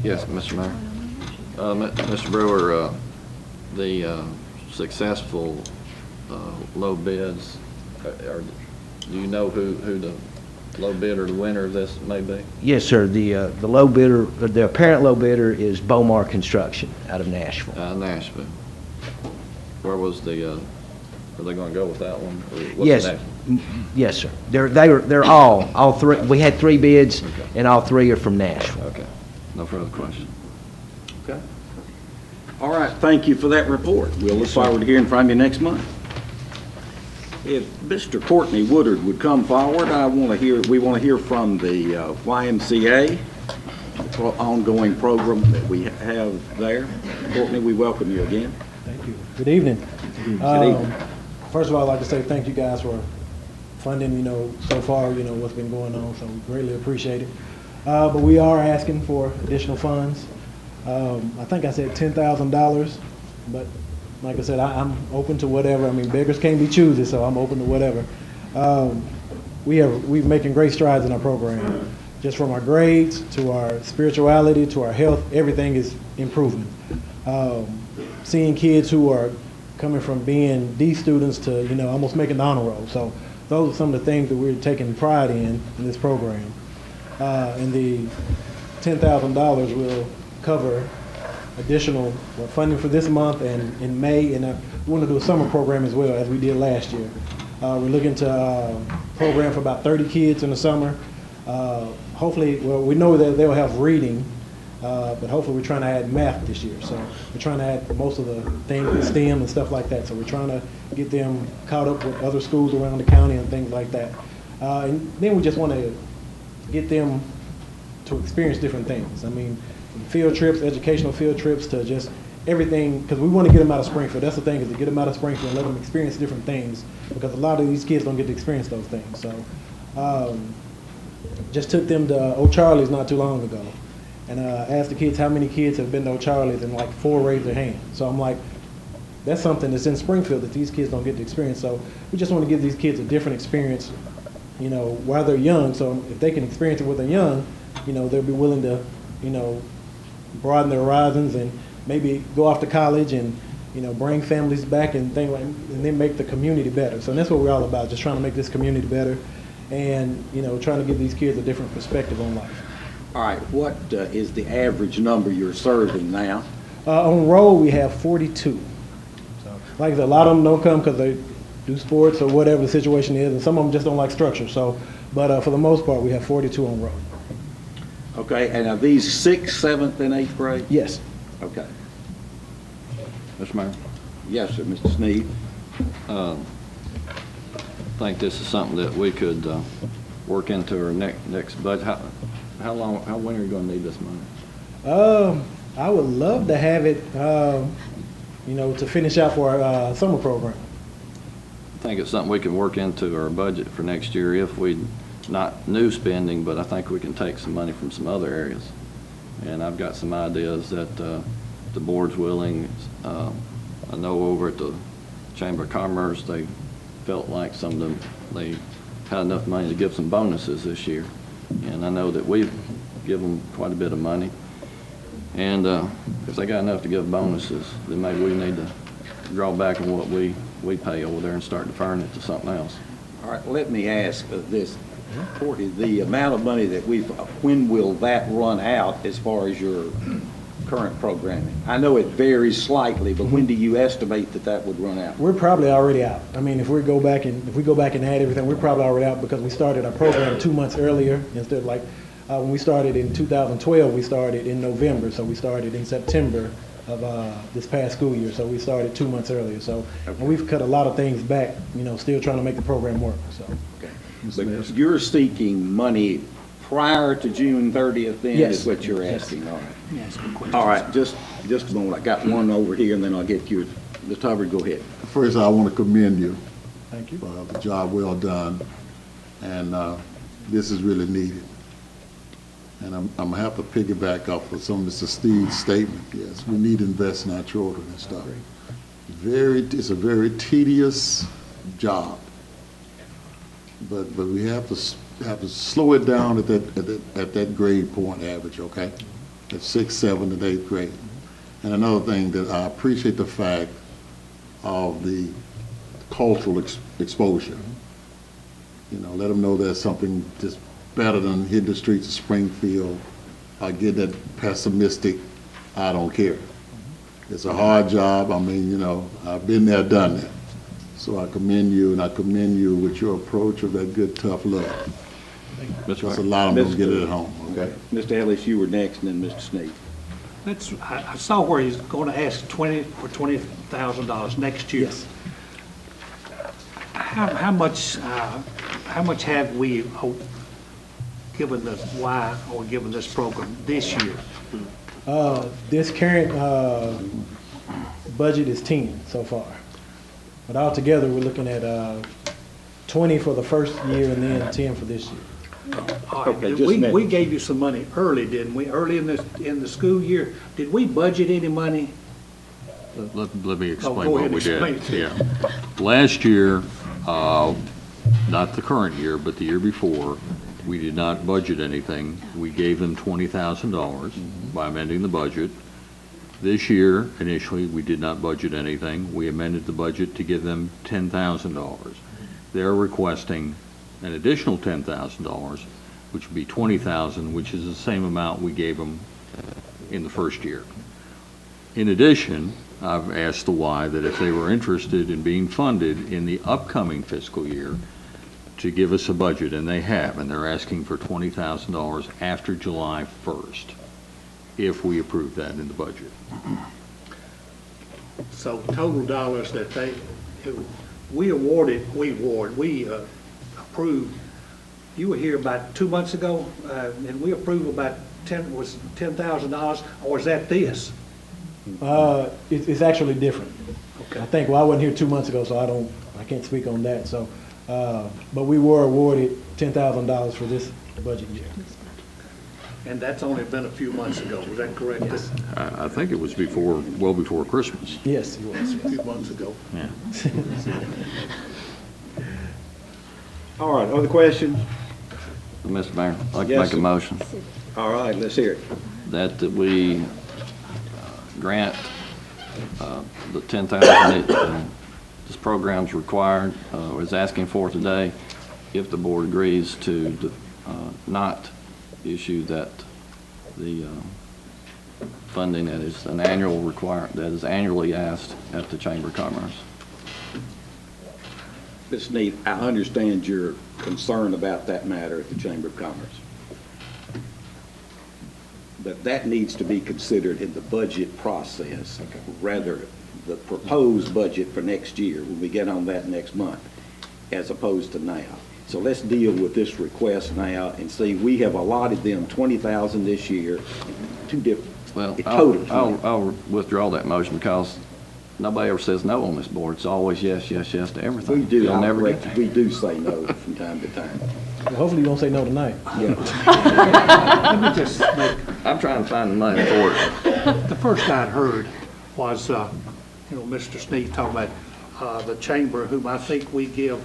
Yes, Mr. Mayor. Mr. Brewer, the successful low bids, do you know who the low bidder, the winner of this may be? Yes, sir. The low bidder, the apparent low bidder is Bomar Construction out of Nashville. Nashville. Where was the, are they going to go with that one? Or what's Yes, the next? yes, sir. They're all three. We had 3 bids, Okay. and all 3 are from Nashville. Okay. No further questions. Okay. All right, thank you for that report. We'll look forward to hearing from you next month. If Mr. Courtney Woodard would come forward, we want to hear from the YMCA, the ongoing program that we have there. Courtney, we welcome you again. Thank you. Good evening. Good evening. First of all, I'd like to say thank you guys for funding, so far, what's been going on, so we greatly appreciate it. But we are asking for additional funds. I think I said $10,000, but like I said, I'm open to whatever. I mean, beggars can't be choosers, so I'm open to whatever. We're making great strides in our program. Just from our grades to our spirituality to our health, everything is improving. Seeing kids who are coming from being D students to, almost making the honor roll. So those are some of the things that we're taking pride in this program. And the $10,000 will cover additional funding for this month and in May, and we want to do a summer program as well as we did last year. We're looking to program for about 30 kids in the summer. Hopefully, well, we know that they'll have reading, but hopefully we're trying to add math this year. So we're trying to add most of the things, STEM and stuff like that. So we're trying to get them caught up with other schools around the county and things like that. And then we just want to get them to experience different things. I mean, from field trips, educational field trips, to just everything, because we want to get them out of Springfield. That's the thing, is to get them out of Springfield and let them experience different things, because a lot of these kids don't get to experience those things. So just took them to O'Charlie's not too long ago, and asked the kids how many kids have been to O'Charlie's, and like 4 raised their hand. So I'm like, that's something that's in Springfield that these kids don't get to experience. So we just want to give these kids a different experience, while they're young. So if they can experience it when they're young, they'll be willing to, broaden their horizons and maybe go off to college and, bring families back and things like, and then make the community better. So that's what we're all about, just trying to make this community better and, trying to give these kids a different perspective on life. All right, what is the average number you're serving now? On roll, we have 42. So, like I said, a lot of them don't come because they do sports or whatever the situation is, and some of them just don't like structure. So, but for the most part, we have 42 on roll. Okay, and are these 6th, 7th, and 8th grade? Yes. Okay. Mr. Mayor? Yes, sir, Mr. Sneed. I think this is something that we could work into our next budget. When are you going to need this money? I would love to have it, to finish out for our summer program. I think it's something we can work into our budget for next year if we, not new spending, but I think we can take some money from some other areas. And I've got some ideas that the board's willing. I know over at the Chamber of Commerce, they felt like some of them, they had enough money to give some bonuses this year. And I know that we've given them quite a bit of money. And if they got enough to give bonuses, then maybe we need to draw back on what we pay over there and start deferring it to something else. All right, let me ask this. Courtney, the amount of money that when will that run out as far as your current programming? I know it varies slightly, but when do you estimate that would run out? We're probably already out. I mean, if we go back and add everything, we're probably already out because we started our program 2 months earlier instead of like when we started in 2012. We started in November, so we started in September of this past school year. So we started 2 months earlier. So and we've cut a lot of things back. Still trying to make the program work. So. Okay. So you're seeking money prior to June 30th. Then Yes. is what you're asking. Yes. All right. Yes, good question. All right, just a moment. I got one over here, and then I'll get you. Mr. Hubbard, go ahead. First, I want to commend you Thank you. for the job well done, and this is really needed. And I'm going to have to piggyback off of some of Mr. Steve's statement. Yes, we need to invest in our children and stuff. It's a very tedious job, but we have to slow it down at that grade point average, okay? At 6th, 7th, and 8th grade. And another thing that I appreciate the fact of the cultural exposure. Let them know there's something just better than hitting the streets of Springfield. I get that pessimistic, I don't care. It's a hard job. I mean, I've been there, done that. So I commend you, and I commend you with your approach of that good, tough love. Because a lot of them don't get it at home. Okay. Mr. Ellis, you were next, and then Mr. Sneed. I saw where he's going to ask $20,000 next year. Yes. How much have we given given this program this year? This current budget is 10 so far. But altogether, we're looking at 20 for the first year and then 10 for this year. All right. Okay, just a minute. We gave you some money early, didn't we? Early in the school year. Did we budget any money? Let me explain go what ahead we and did. explain it to me. Yeah. Last year, not the current year, but the year before, we did not budget anything. We gave them $20,000 by amending the budget. This year, initially, we did not budget anything. We amended the budget to give them $10,000. They're requesting an additional $10,000, which would be $20,000, which is the same amount we gave them in the first year. In addition, I've asked the Y that if they were interested in being funded in the upcoming fiscal year to give us a budget, and they have, and they're asking for $20,000 after July 1st, if we approve that in the budget. So total dollars that we approved, you were here about 2 months ago, and we approved about $10,000, or is that this? It's actually different. Okay. I think, I wasn't here 2 months ago, so I can't speak on that. So, but we were awarded $10,000 for this budget year. And that's only been a few months ago, is that correct? Yes. I think it was well before Christmas. Yes, it was. A few months ago. Yeah. All right, other questions? Mr. Mayor, I'd like to Yes, make a sir. motion All right, let's hear it. that we grant the $10,000 that this program's required, is asking for today, if the board agrees to not issue the funding that is an annual requirement, that is annually asked at the Chamber of Commerce. Ms. Sneed, I understand your concern about that matter at the Chamber of Commerce. But that needs to be considered in the budget process, rather the proposed budget for next year, when we get on that next month, as opposed to now. So let's deal with this request now and see, we have allotted them $20,000 this year, two different, Well, total. I'll withdraw that motion because nobody ever says no on this board. It's always yes, yes, yes to everything. We do, They'll never get there. we do say no from time to time. Well, hopefully you won't say no tonight. Yeah. Let me just make, I'm trying to find the money for it. the first I'd heard was, Mr. Sneed talking about the chamber, whom I think we give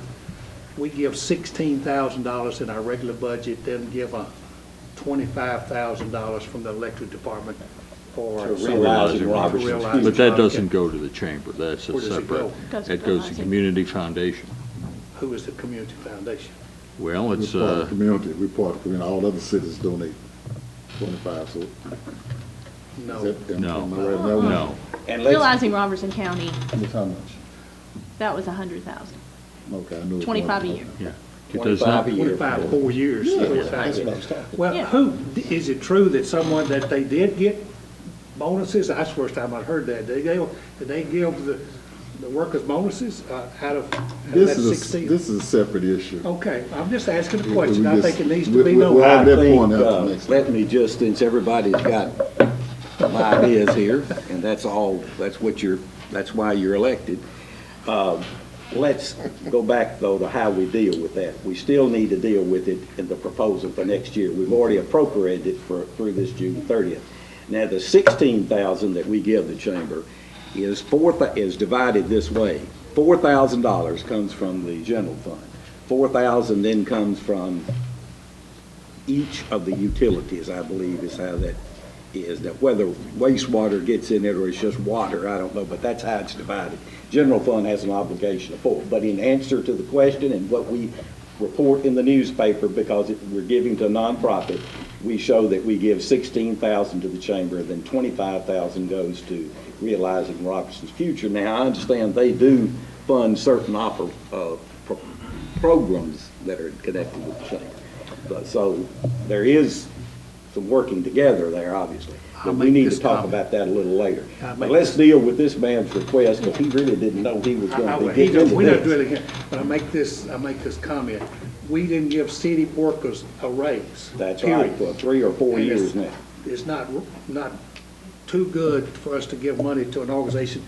$16,000 in our regular budget, then give $25,000 from the electric department for Realizing Robertson's. Realizing But that Robertson. doesn't go to the chamber. That's a Where does it separate. go? Goes to It goes to Housing. Community Foundation. Who is the community foundation? Well, We're it's, part of the community, we're part of the community, all other cities donate 25, so. No. Is that- No. am I right on that one? no. And let's, Realizing Robertson County, That's how much? that was 100,000, Okay, I knew. it was 25 a more. year. Yeah. It does not, 25 a year. 25, 4 years. Yeah, 25 that's what I years. was talking Well, Yeah. is it true that someone, that they did get bonuses? That's the first time I've heard that. Did they give the workers bonuses out of This that is, 16? this is a separate issue. Okay, I'm just asking a We question. I just- think it needs we- to be we- known. we're on I that think, point after next let me just, since everybody's got some ideas here, and that's all, that's why you're elected. Let's go back, though, to how we deal with that. We still need to deal with it in the proposal for next year. We've already appropriated it through this June 30th. Now, the 16,000 that we give the chamber is divided this way. $4,000 comes from the general fund. 4,000 then comes from each of the utilities, I believe is how that is. That whether wastewater gets in it or it's just water, I don't know, but that's how it's divided. General fund has an obligation of 4. But in answer to the question and what we report in the newspaper, because we're giving to a nonprofit, we show that we give 16,000 to the chamber, then 25,000 goes to realizing Robertson's future. Now, I understand they do fund certain programs that are connected with the chamber. But, so there is some working together there, obviously. I'll But we make need this to talk comment. about that a little later. I'll But make let's this- deal with this man's request, because he really didn't know he was going to be getting into We don't do this. it again, but I make this comment. We didn't give city workers a raise. That's right, period. for 3 or 4 And years now. It's not too good for us to give money to an organization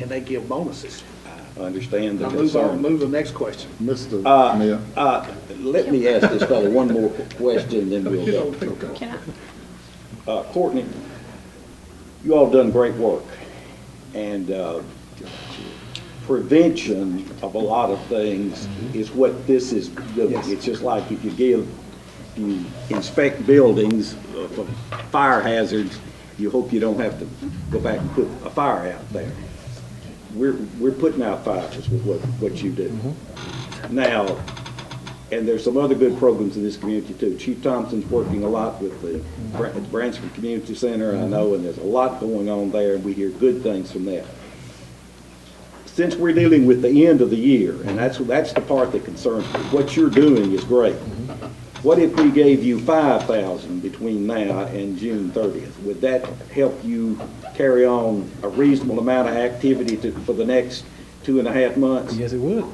and they give bonuses. I understand the Now move on, concern. move to the next question. Mr. Uh, Mayor, Let me ask this fellow one more question, then we'll go. Can I? Courtney, you all done great work, and prevention of a lot of things is what this is doing. Yes. It's just like if you inspect buildings for fire hazards, you hope you don't have to go back and put a fire out there. We're putting out fires with what you do. Now, and there's some other good programs in this community too. Chief Thompson's working a lot with the Bransford Community Center, I know, and there's a lot going on there, and we hear good things from that. Since we're dealing with the end of the year, and that's the part that concerns me, what you're doing is great. What if we gave you 5,000 between now and June 30th? Would that help you carry on a reasonable amount of activity for the next 2.5 months? Yes, it would.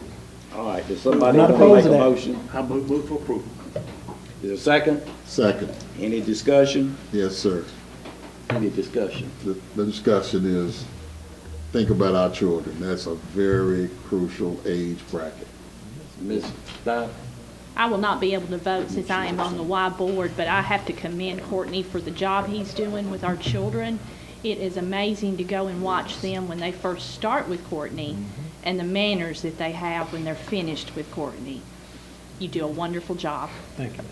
All right, does somebody I'm not want to opposed make a to that. motion? I move for approval. Is there a second? second. Any discussion? Yes, sir. Any discussion? The discussion is, think about our children. That's a very crucial age bracket. Ms. Stein? I will not be able to vote since I am on the Y board, but I have to commend Courtney for the job he's doing with our children. It is amazing to go and watch them when they first start with Courtney and the manners that they have when they're finished with Courtney. You do a wonderful job. Thank you.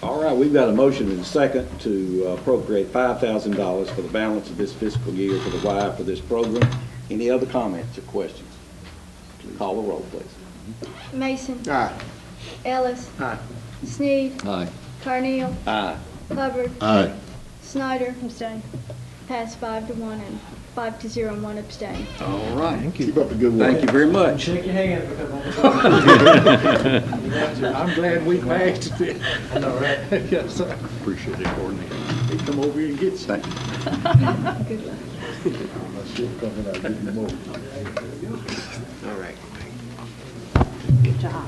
All right, we've got a motion and a second to appropriate $5,000 for the balance of this fiscal year for the Y for this program. Any other comments or questions? Call the roll, please. Mason. Aye. Ellis. Aye. Sneed. aye. Carnell. Aye. Hubbard. Aye. Snyder. Abstain. Passed 5-1 and 5-0 and 1 abstain. All right. Keep up the good work. Thank you very much. Shake your hand because I'm glad we passed it. I know, right? Yes, sir. Appreciate it, Courtney. He come over here and get you. Thank you. Good luck. My shit coming out, give me more. All right. Good job.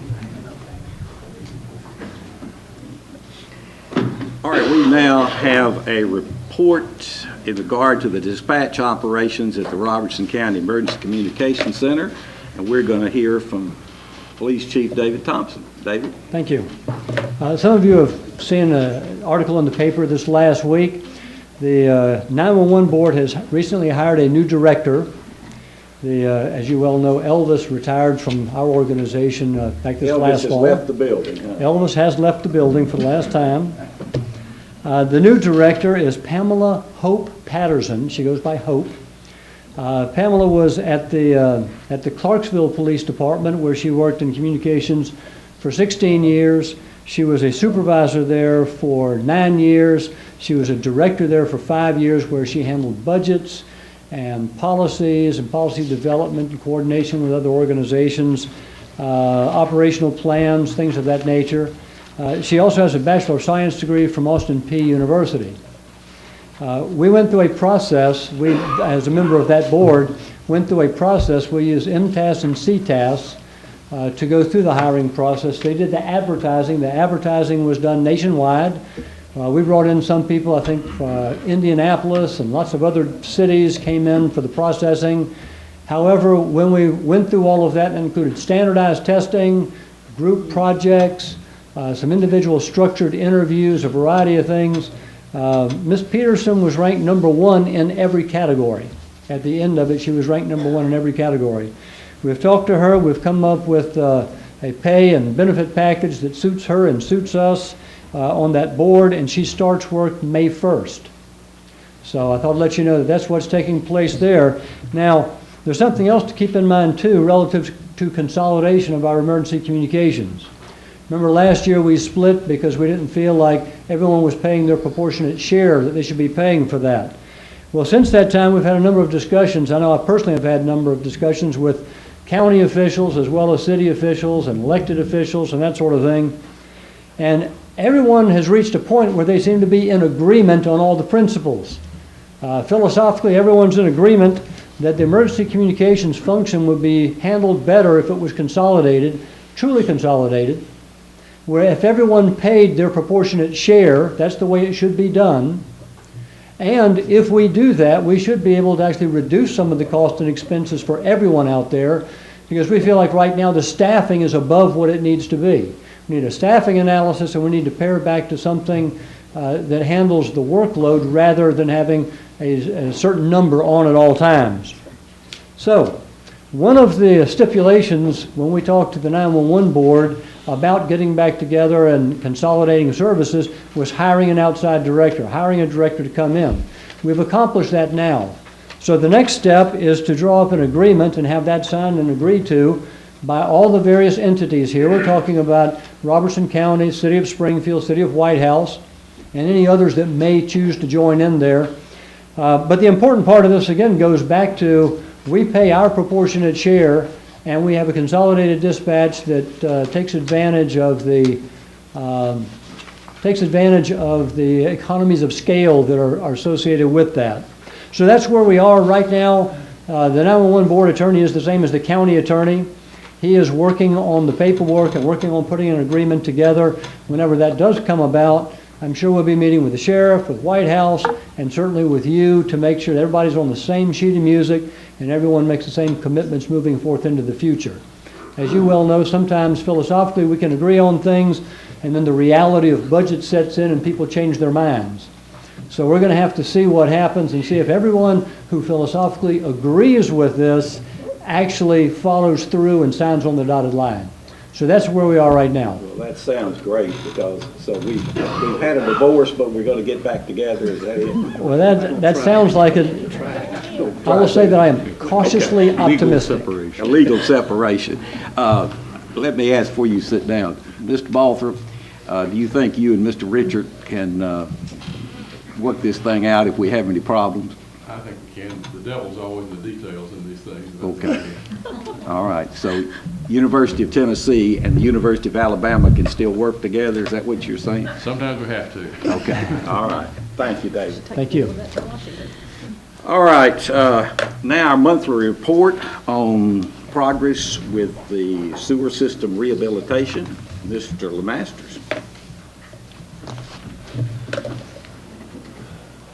All right, we now have a report in regard to the dispatch operations at the Robertson County Emergency Communications Center, and we're going to hear from Police Chief David Thompson. David? Thank you. Some of you have seen an article in the paper this last week. The 911 Board has recently hired a new director. As you well know, Elvis retired from our organization back this last fall. Elvis has left the building, huh? Elvis has left the building for the last time. The new director is Pamela Hope Patterson. She goes by Hope. Pamela was at the Clarksville Police Department, where she worked in communications for 16 years. She was a supervisor there for 9 years. She was a director there for 5 years, where she handled budgets and policies and policy development and coordination with other organizations, operational plans, things of that nature. She also has a Bachelor of Science degree from Austin Peay University. We went through a process, we, as a member of that board, went through a process. We used MTAS and CTAS to go through the hiring process. They did the advertising. The advertising was done nationwide. We brought in some people, I think, Indianapolis and lots of other cities came in for the processing. However, when we went through all of that, it included standardized testing, group projects, some individual structured interviews, a variety of things. Ms. Peterson was ranked #1 in every category. At the end of it, she was ranked #1 in every category. We've talked to her. We've come up with a pay and benefit package that suits her and suits us on that board, and she starts work May 1st. So I thought I'd let you know that that's what's taking place there. Now, there's something else to keep in mind, too, relative to consolidation of our emergency communications. Remember last year we split because we didn't feel like everyone was paying their proportionate share that they should be paying for that. Well, since that time, we've had a number of discussions. I know I personally have had a number of discussions with county officials as well as city officials and elected officials and that sort of thing. And everyone has reached a point where they seem to be in agreement on all the principles. Philosophically, everyone's in agreement that the emergency communications function would be handled better if it was consolidated, truly consolidated, where if everyone paid their proportionate share, that's the way it should be done. And if we do that, we should be able to actually reduce some of the costs and expenses for everyone out there, because we feel like right now the staffing is above what it needs to be. We need a staffing analysis, and we need to pare back to something that handles the workload rather than having a certain number on at all times. So, one of the stipulations when we talked to the 911 board about getting back together and consolidating services was hiring an outside director, hiring a director to come in. We've accomplished that now. So the next step is to draw up an agreement and have that signed and agreed to by all the various entities here. We're talking about Robertson County, City of Springfield, City of White House, and any others that may choose to join in there. But the important part of this, again, goes back to we pay our proportionate share, and we have a consolidated dispatch that takes advantage of the economies of scale that are associated with that. So that's where we are right now. The 911 board attorney is the same as the county attorney. He is working on the paperwork and working on putting an agreement together. Whenever that does come about, I'm sure we'll be meeting with the sheriff, with White House, and certainly with you to make sure that everybody's on the same sheet of music and everyone makes the same commitments moving forth into the future. As you well know, sometimes philosophically we can agree on things, and then the reality of budget sets in and people change their minds. So we're going to have to see what happens and see if everyone who philosophically agrees with this actually follows through and signs on the dotted line. So that's where we are right now. Well, that sounds great, because so we've had a divorce, but we're going to get back together. Is that it? Well, that sounds like it. I will say that I am cautiously optimistic. A legal separation. Let me ask before you sit down, Mr. Balthrop, do you think you and Mr. Richard can work this thing out if we have any problems? I think we can. The devil's always in the details in these things. Okay. All right. So University of Tennessee and the University of Alabama can still work together. Is that what you're saying? Sometimes we have to. Okay. All right. Thank you, David. Thank you. All right. Now our monthly report on progress with the sewer system rehabilitation. Mr. Lemasters.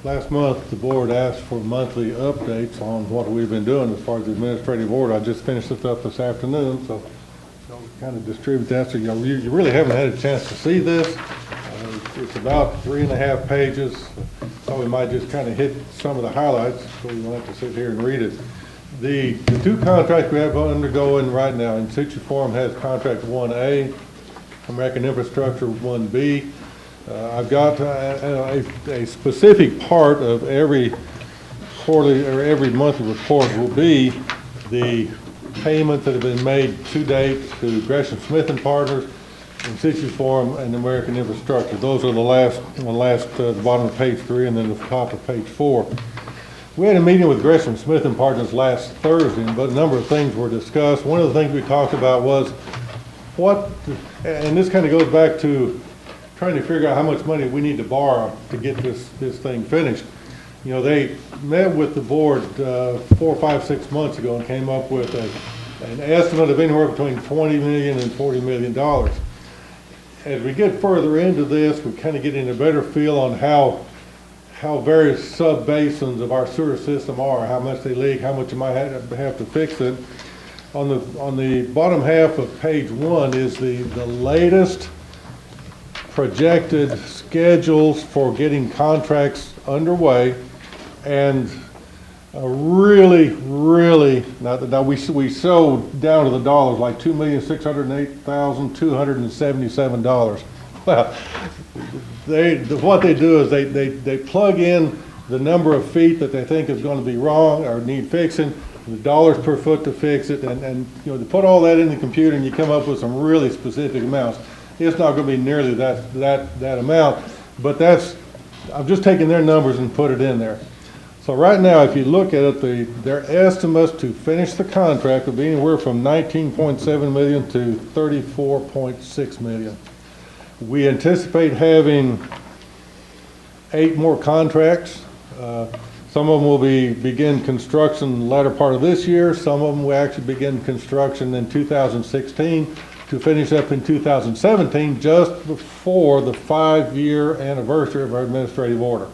Last month, the board asked for monthly updates on what we've been doing as far as the administrative board. I just finished this up this afternoon, so I'll kind of distribute that. So you really haven't had a chance to see this. It's about 3.5 pages, so we might just kind of hit some of the highlights, so you won't have to sit here and read it. The two contracts we have undergoing right now, in situ form has contract 1A, American Infrastructure 1B. I've got a specific part of every quarterly or every monthly report will be the payments that have been made to date to Gresham Smith and Partners, In situ form and American infrastructure. Those are the bottom of page 3 and then the top of page 4. We had a meeting with Gresham Smith and Partners last Thursday, but a number of things were discussed. One of the things we talked about was and this kind of goes back to trying to figure out how much money we need to borrow to get this thing finished. You know, they met with the board 4, 5, 6 months ago and came up with an estimate of anywhere between $20 million and $40 million. As we get further into this, we kind of get in a better feel on how various sub-basins of our sewer system are, how much they leak, how much you might have to fix it. On the bottom half of page 1 is the latest projected schedules for getting contracts underway, and really, now we show down to the dollars like $2,608,277. Well, what they do is they plug in the number of feet that they think is going to be wrong or need fixing, the dollars per foot to fix it, and you know, to put all that in the computer and you come up with some really specific amounts. It's not going to be nearly that amount, but I'm just taking their numbers and put it in there. So right now, if you look at it, their estimates to finish the contract will be anywhere from $19.7 million to $34.6 million. We anticipate having 8 more contracts. Some of them will begin construction the latter part of this year. Some of them will actually begin construction in 2016 to finish up in 2017, just before the 5-year anniversary of our administrative order.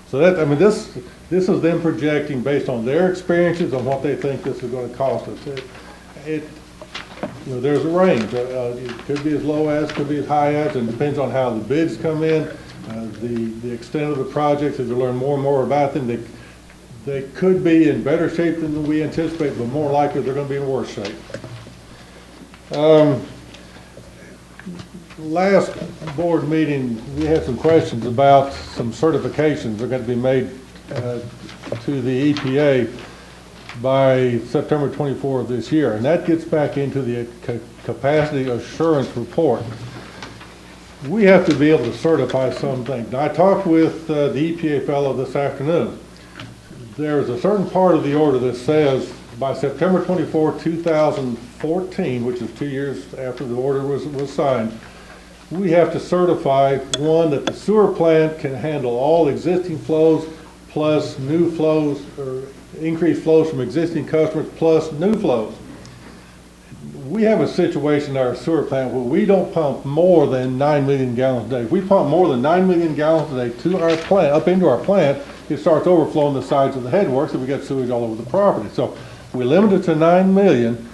So that, I mean, this is them projecting based on their experiences on what they think this is going to cost us. You know, there's a range. It could be as low as, could be as high as, and depends on how the bids come in, the extent of the projects. As you learn more and more about them, they could be in better shape than we anticipate, but more likely they're going to be in worse shape. Last board meeting, we had some questions about some certifications that are going to be made to the EPA by September 24 of this year, and that gets back into the capacity assurance report. We have to be able to certify some things. Now, I talked with the EPA fellow this afternoon. There's a certain part of the order that says by September 24, 2014, which is 2 years after the order was signed, we have to certify, one, that the sewer plant can handle all existing flows plus new flows, or increased flows from existing customers plus new flows. We have a situation in our sewer plant where we don't pump more than 9 million gallons a day. If we pump more than 9 million gallons a day to our plant, up into our plant, it starts overflowing the sides of the headworks and we get sewage all over the property. So we limit it to 9 million.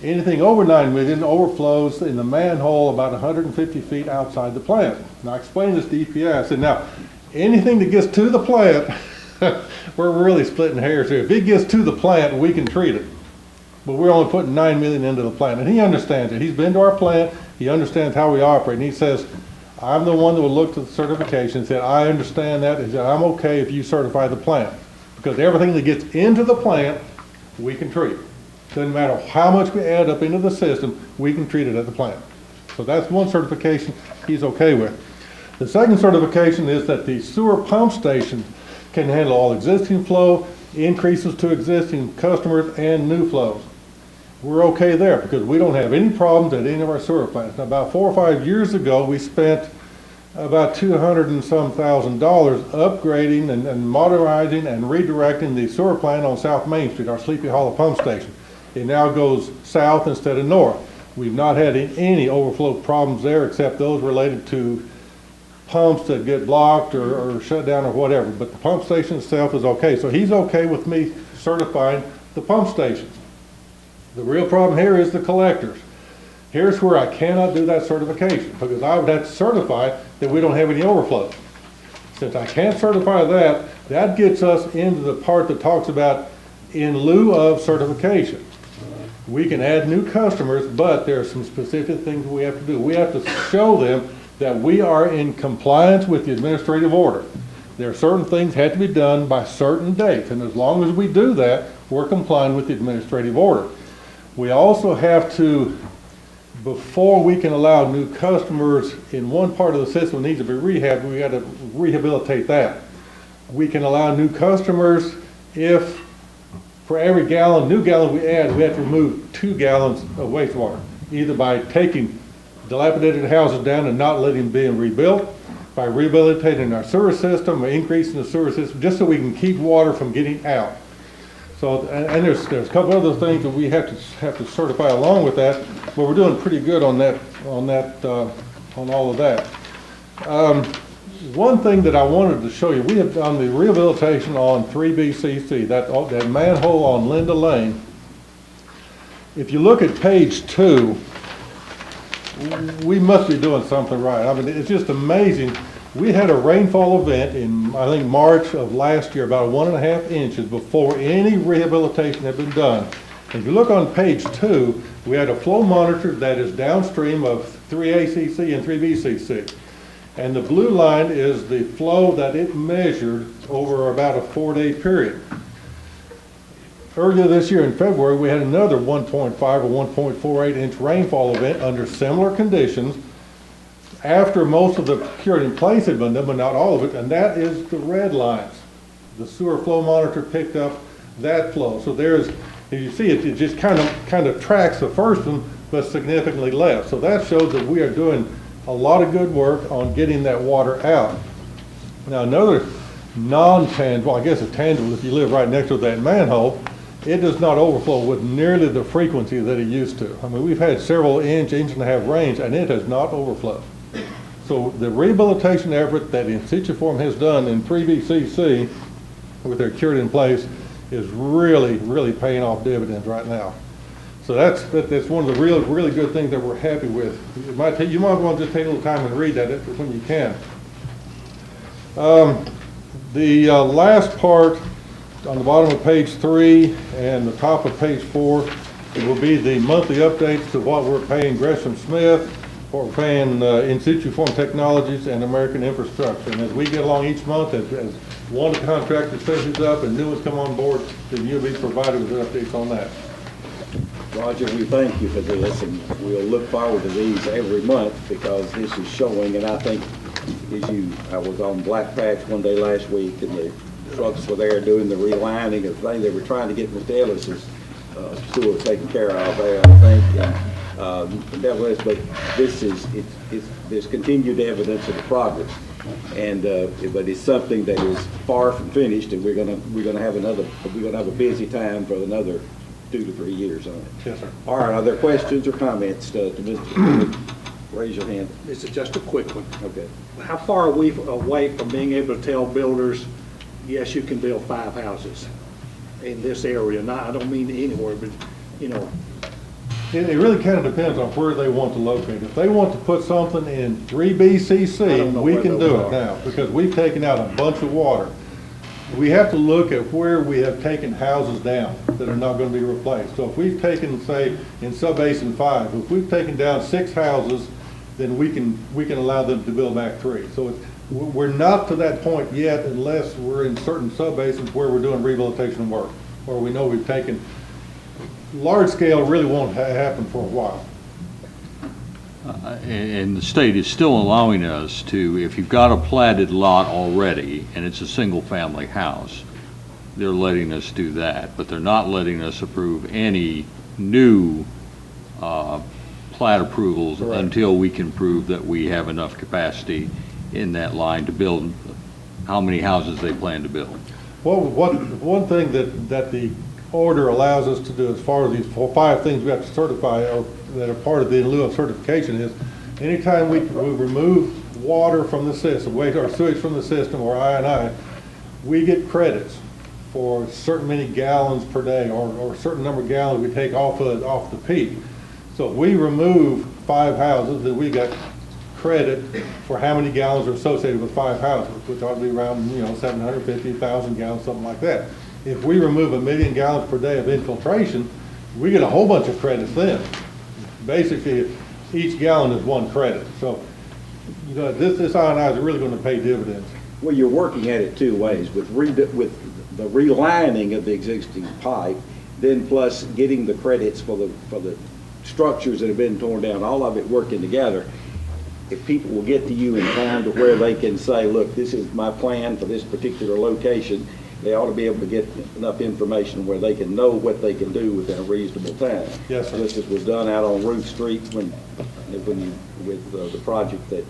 Anything over 9 million overflows in the manhole about 150 feet outside the plant. Now I explained this to EPA. I said, now, anything that gets to the plant, we're really splitting hairs here. If it gets to the plant, we can treat it. But we're only putting 9 million into the plant. And he understands it. He's been to our plant. He understands how we operate. And he says, I'm the one that will look to the certification. He said, I understand that. He said, I'm okay if you certify the plant. Because everything that gets into the plant, we can treat. Doesn't matter how much we add up into the system, we can treat it at the plant. So that's one certification he's okay with. The second certification is that the sewer pump station can handle all existing flow, increases to existing customers, and new flows. We're okay there because we don't have any problems at any of our sewer plants. Now, about 4 or 5 years ago, we spent about $200 and some thousand upgrading and modernizing and redirecting the sewer plant on South Main Street, our Sleepy Hollow pump station. It now goes south instead of north. We've not had any overflow problems there except those related to pumps that get blocked or shut down or whatever. But the pump station itself is okay. So he's okay with me certifying the pump stations. The real problem here is the collectors. Here's where I cannot do that certification because I would have to certify that we don't have any overflow. Since I can't certify that, that gets us into the part that talks about in lieu of certification. We can add new customers, but there are some specific things we have to do. We have to show them that we are in compliance with the administrative order. There are certain things that have to be done by certain dates, and as long as we do that, we're complying with the administrative order. We also have to before we can allow new customers in one part of the system that needs to be rehabbed, we got to rehabilitate that. We can allow new customers if for every new gallon we add, we have to remove 2 gallons of wastewater, either by taking dilapidated houses down and not letting them be rebuilt, by rehabilitating our sewer system, or increasing the sewer system, just so we can keep water from getting out. So, and there's a couple other things that we have to certify along with that, but we're doing pretty good on all of that. One thing that I wanted to show you, we have done the rehabilitation on 3BCC, that manhole on Linda Lane. If you look at page 2, we must be doing something right. I mean, it's just amazing. We had a rainfall event in, I think, March of last year, about 1.5 inches before any rehabilitation had been done. If you look on page 2, we had a flow monitor that is downstream of 3ACC and 3BCC. And the blue line is the flow that it measured over about a 4-day period. Earlier this year in February, we had another 1.5 or 1.48 inch rainfall event under similar conditions after most of the cured in place had been done, but not all of it, and that is the red lines. The sewer flow monitor picked up that flow. So there's, if you see it, it just kind of tracks the first one, but significantly less. So that shows that we are doing a lot of good work on getting that water out. Now another non-tangible, I guess it's tangible if you live right next to that manhole, it does not overflow with nearly the frequency that it used to. I mean, we've had several inch and a half rains, and it has not overflowed. So the rehabilitation effort that In Situ Form has done in 3BCC with their cured in place is really, really paying off dividends right now. So that's one of the really good things that we're happy with. You might want to just take a little time and read that when you can. The last part on the bottom of page 3 and the top of page 4 will be the monthly updates to what we're paying Gresham Smith, what we're paying In Situ Form Technologies and American Infrastructure. And as we get along each month, as one contractor finishes up and new ones come on board, then you'll be provided with updates on that. Roger, we thank you for this, and we'll look forward to these every month because this is showing, and I think I was on Black Patch one day last week, and the trucks were there doing the relining of things. They were trying to get Mr. Ellis's sewer taken care of there, I think. But this is there's continued evidence of the progress, and but it's something that is far from finished, and we're gonna have a busy time for another 2 to 3 years on it. Yes, sir. All right, are there questions or comments to Mr. Raise your hand. This is just a quick one. Okay. How far are we away from being able to tell builders, yes, you can build 5 houses in this area? Not, I don't mean anywhere, but, you know. It really kind of depends on where they want to locate it. If they want to put something in 3BCC, we can do it now because we've taken out a bunch of water. We have to look at where we have taken houses down that are not going to be replaced. So if we've taken, say, in Sub-Basin 5, if we've taken down 6 houses, then we can allow them to build back 3. So we're not to that point yet unless we're in certain sub-basins where we're doing rehabilitation work, where we know we've taken, large scale really won't happen for a while. And the state is still allowing us to, if you've got a platted lot already and it's a single-family house, they're letting us do that, but they're not letting us approve any new plat approvals Correct. Until we can prove that we have enough capacity in that line to build how many houses they plan to build. Well, one thing that the order allows us to do as far as these 5 things we have to certify or that are part of the in lieu of certification is anytime we remove water from the system, waste or sewage from the system or I&I, we get credits for certain many gallons per day or a certain number of gallons we take off the peak. So if we remove 5 houses, then we got credit for how many gallons are associated with 5 houses, which ought to be around 750,000 gallons, something like that. If we remove 1 million gallons per day of infiltration, we get a whole bunch of credits then. Basically, each gallon is 1 credit. So, this I&I is really going to pay dividends. Well, you're working at it 2 ways, with the relining of the existing pipe, then plus getting the credits for the structures that have been torn down, all of it working together. If people will get to you in time to where they can say, look, this is my plan for this particular location, they ought to be able to get enough information where they can know what they can do within a reasonable time. Yes, sir. Just as was done out on Ruth Street with the project that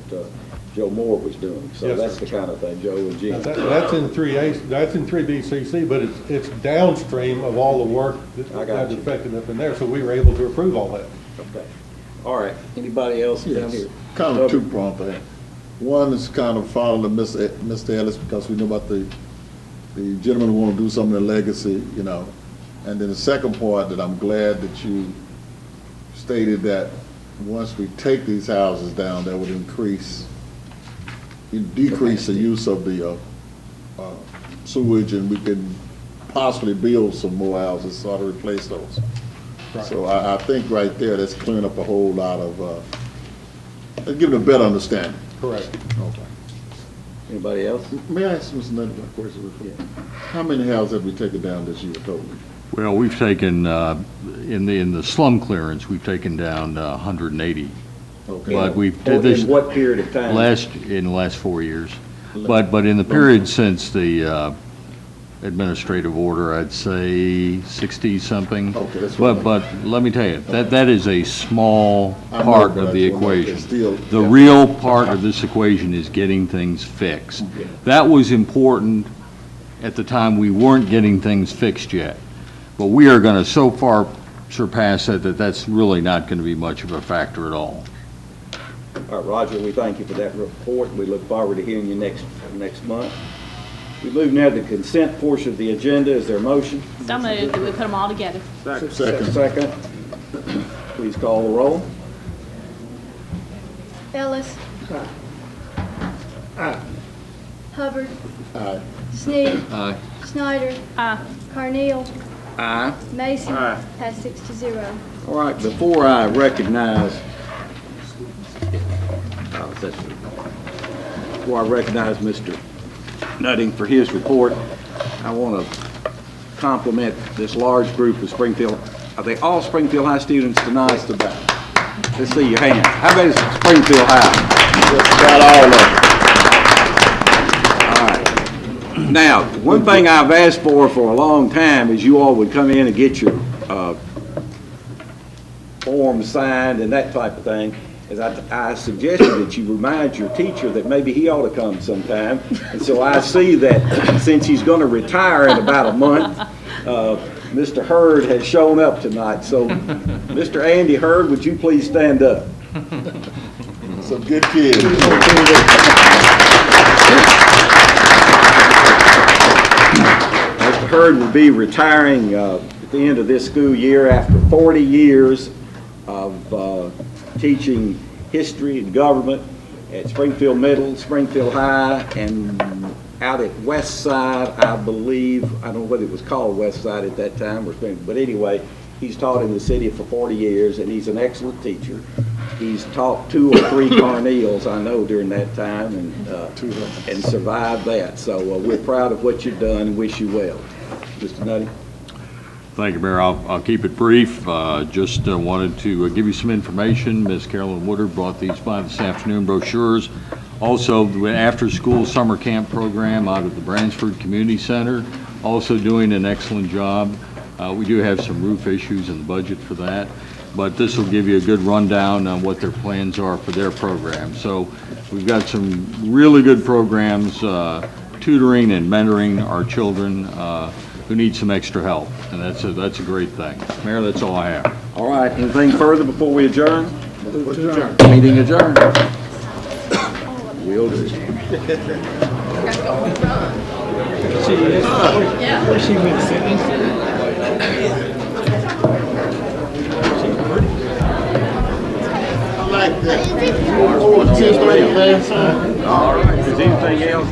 Joe Moore was doing. So Yes, that's sir. the kind of thing, Joe and Jim. That's in 3A, that's in 3BCC, but it's downstream of all the work I got that's you. affected up in there, so we were able to approve all that. Okay. All right. Anybody else down Yes, here? kind of two-pronged thing. One is kind of following Mr. Ellis, because we know about the gentleman who want to do something in legacy, you know. And then the second part that I'm glad that you stated that once we take these houses down, that would decrease the use of the sewage, and we can possibly build some more houses, sort of replace those. Right. So I think right there, that's clearing up a whole lot of, that's giving a better understanding. Correct. Okay. Anybody else? May I ask Mr. Nutter a question? How many houses have we taken down this year totally? Well, we've taken, in the slum clearance, we've taken down 180. Okay. But we did this. In what period of time? In the last 4 years. But in the period since the administrative order, I'd say 60-something. Okay, that's right. But let me tell you, that is a small I know, part but of I the just wanna know if equation. it's still- The yeah. real part of this equation is getting things fixed. Okay. That was important at the time we weren't getting things fixed yet. But we are going to so far surpass that that's really not going to be much of a factor at all. All right, Roger, we thank you for that report. We look forward to hearing you next month. We move now to the consent portion of the agenda. Is there a motion? So moved, that we put them all together. Second. Please call the roll. Ellis. Hubbard. Aye. Sneed. Aye. Snyder. Aye. Carneal. Aye. Mason. Aye. Passed 6-0. All right, before I recognize Mr. Nutting for his report, I want to compliment this large group of Springfield. Are they all Springfield High students tonight? Just about. Let's see your hands. How about Springfield High? Just about all of them. All right. Now, one thing I've asked for a long time is you all would come in and get your forms signed and that type of thing. As I suggested that you remind your teacher that maybe he ought to come sometime. And so I see that since he's going to retire in about a month, Mr. Hurd has shown up tonight. So, Mr. Andy Hurd, would you please stand up? Some good kids. Mr. Hurd will be retiring at the end of this school year after 40 years of teaching history and government at Springfield Middle, Springfield High, and out at West Side, I believe. I don't know whether it was called West Side at that time, but anyway, he's taught in the city for 40 years, and he's an excellent teacher. He's taught 2 or 3 Carneals, I know, during that time, and survived that. So we're proud of what you've done and wish you well. Mr. Nutty? Thank you, Mayor. I'll keep it brief. Just wanted to give you some information. Ms. Carolyn Woodard brought these by this afternoon, brochures. Also, the after-school summer camp program out of the Bransford Community Center, also doing an excellent job. We do have some roof issues in the budget for that, but this will give you a good rundown on what their plans are for their program. So we've got some really good programs, tutoring and mentoring our children who need some extra help, and that's a great thing. Mayor, that's all I have. All right, anything further before we adjourn? Meeting adjourned. We'll do. I like that. All right, is anything else?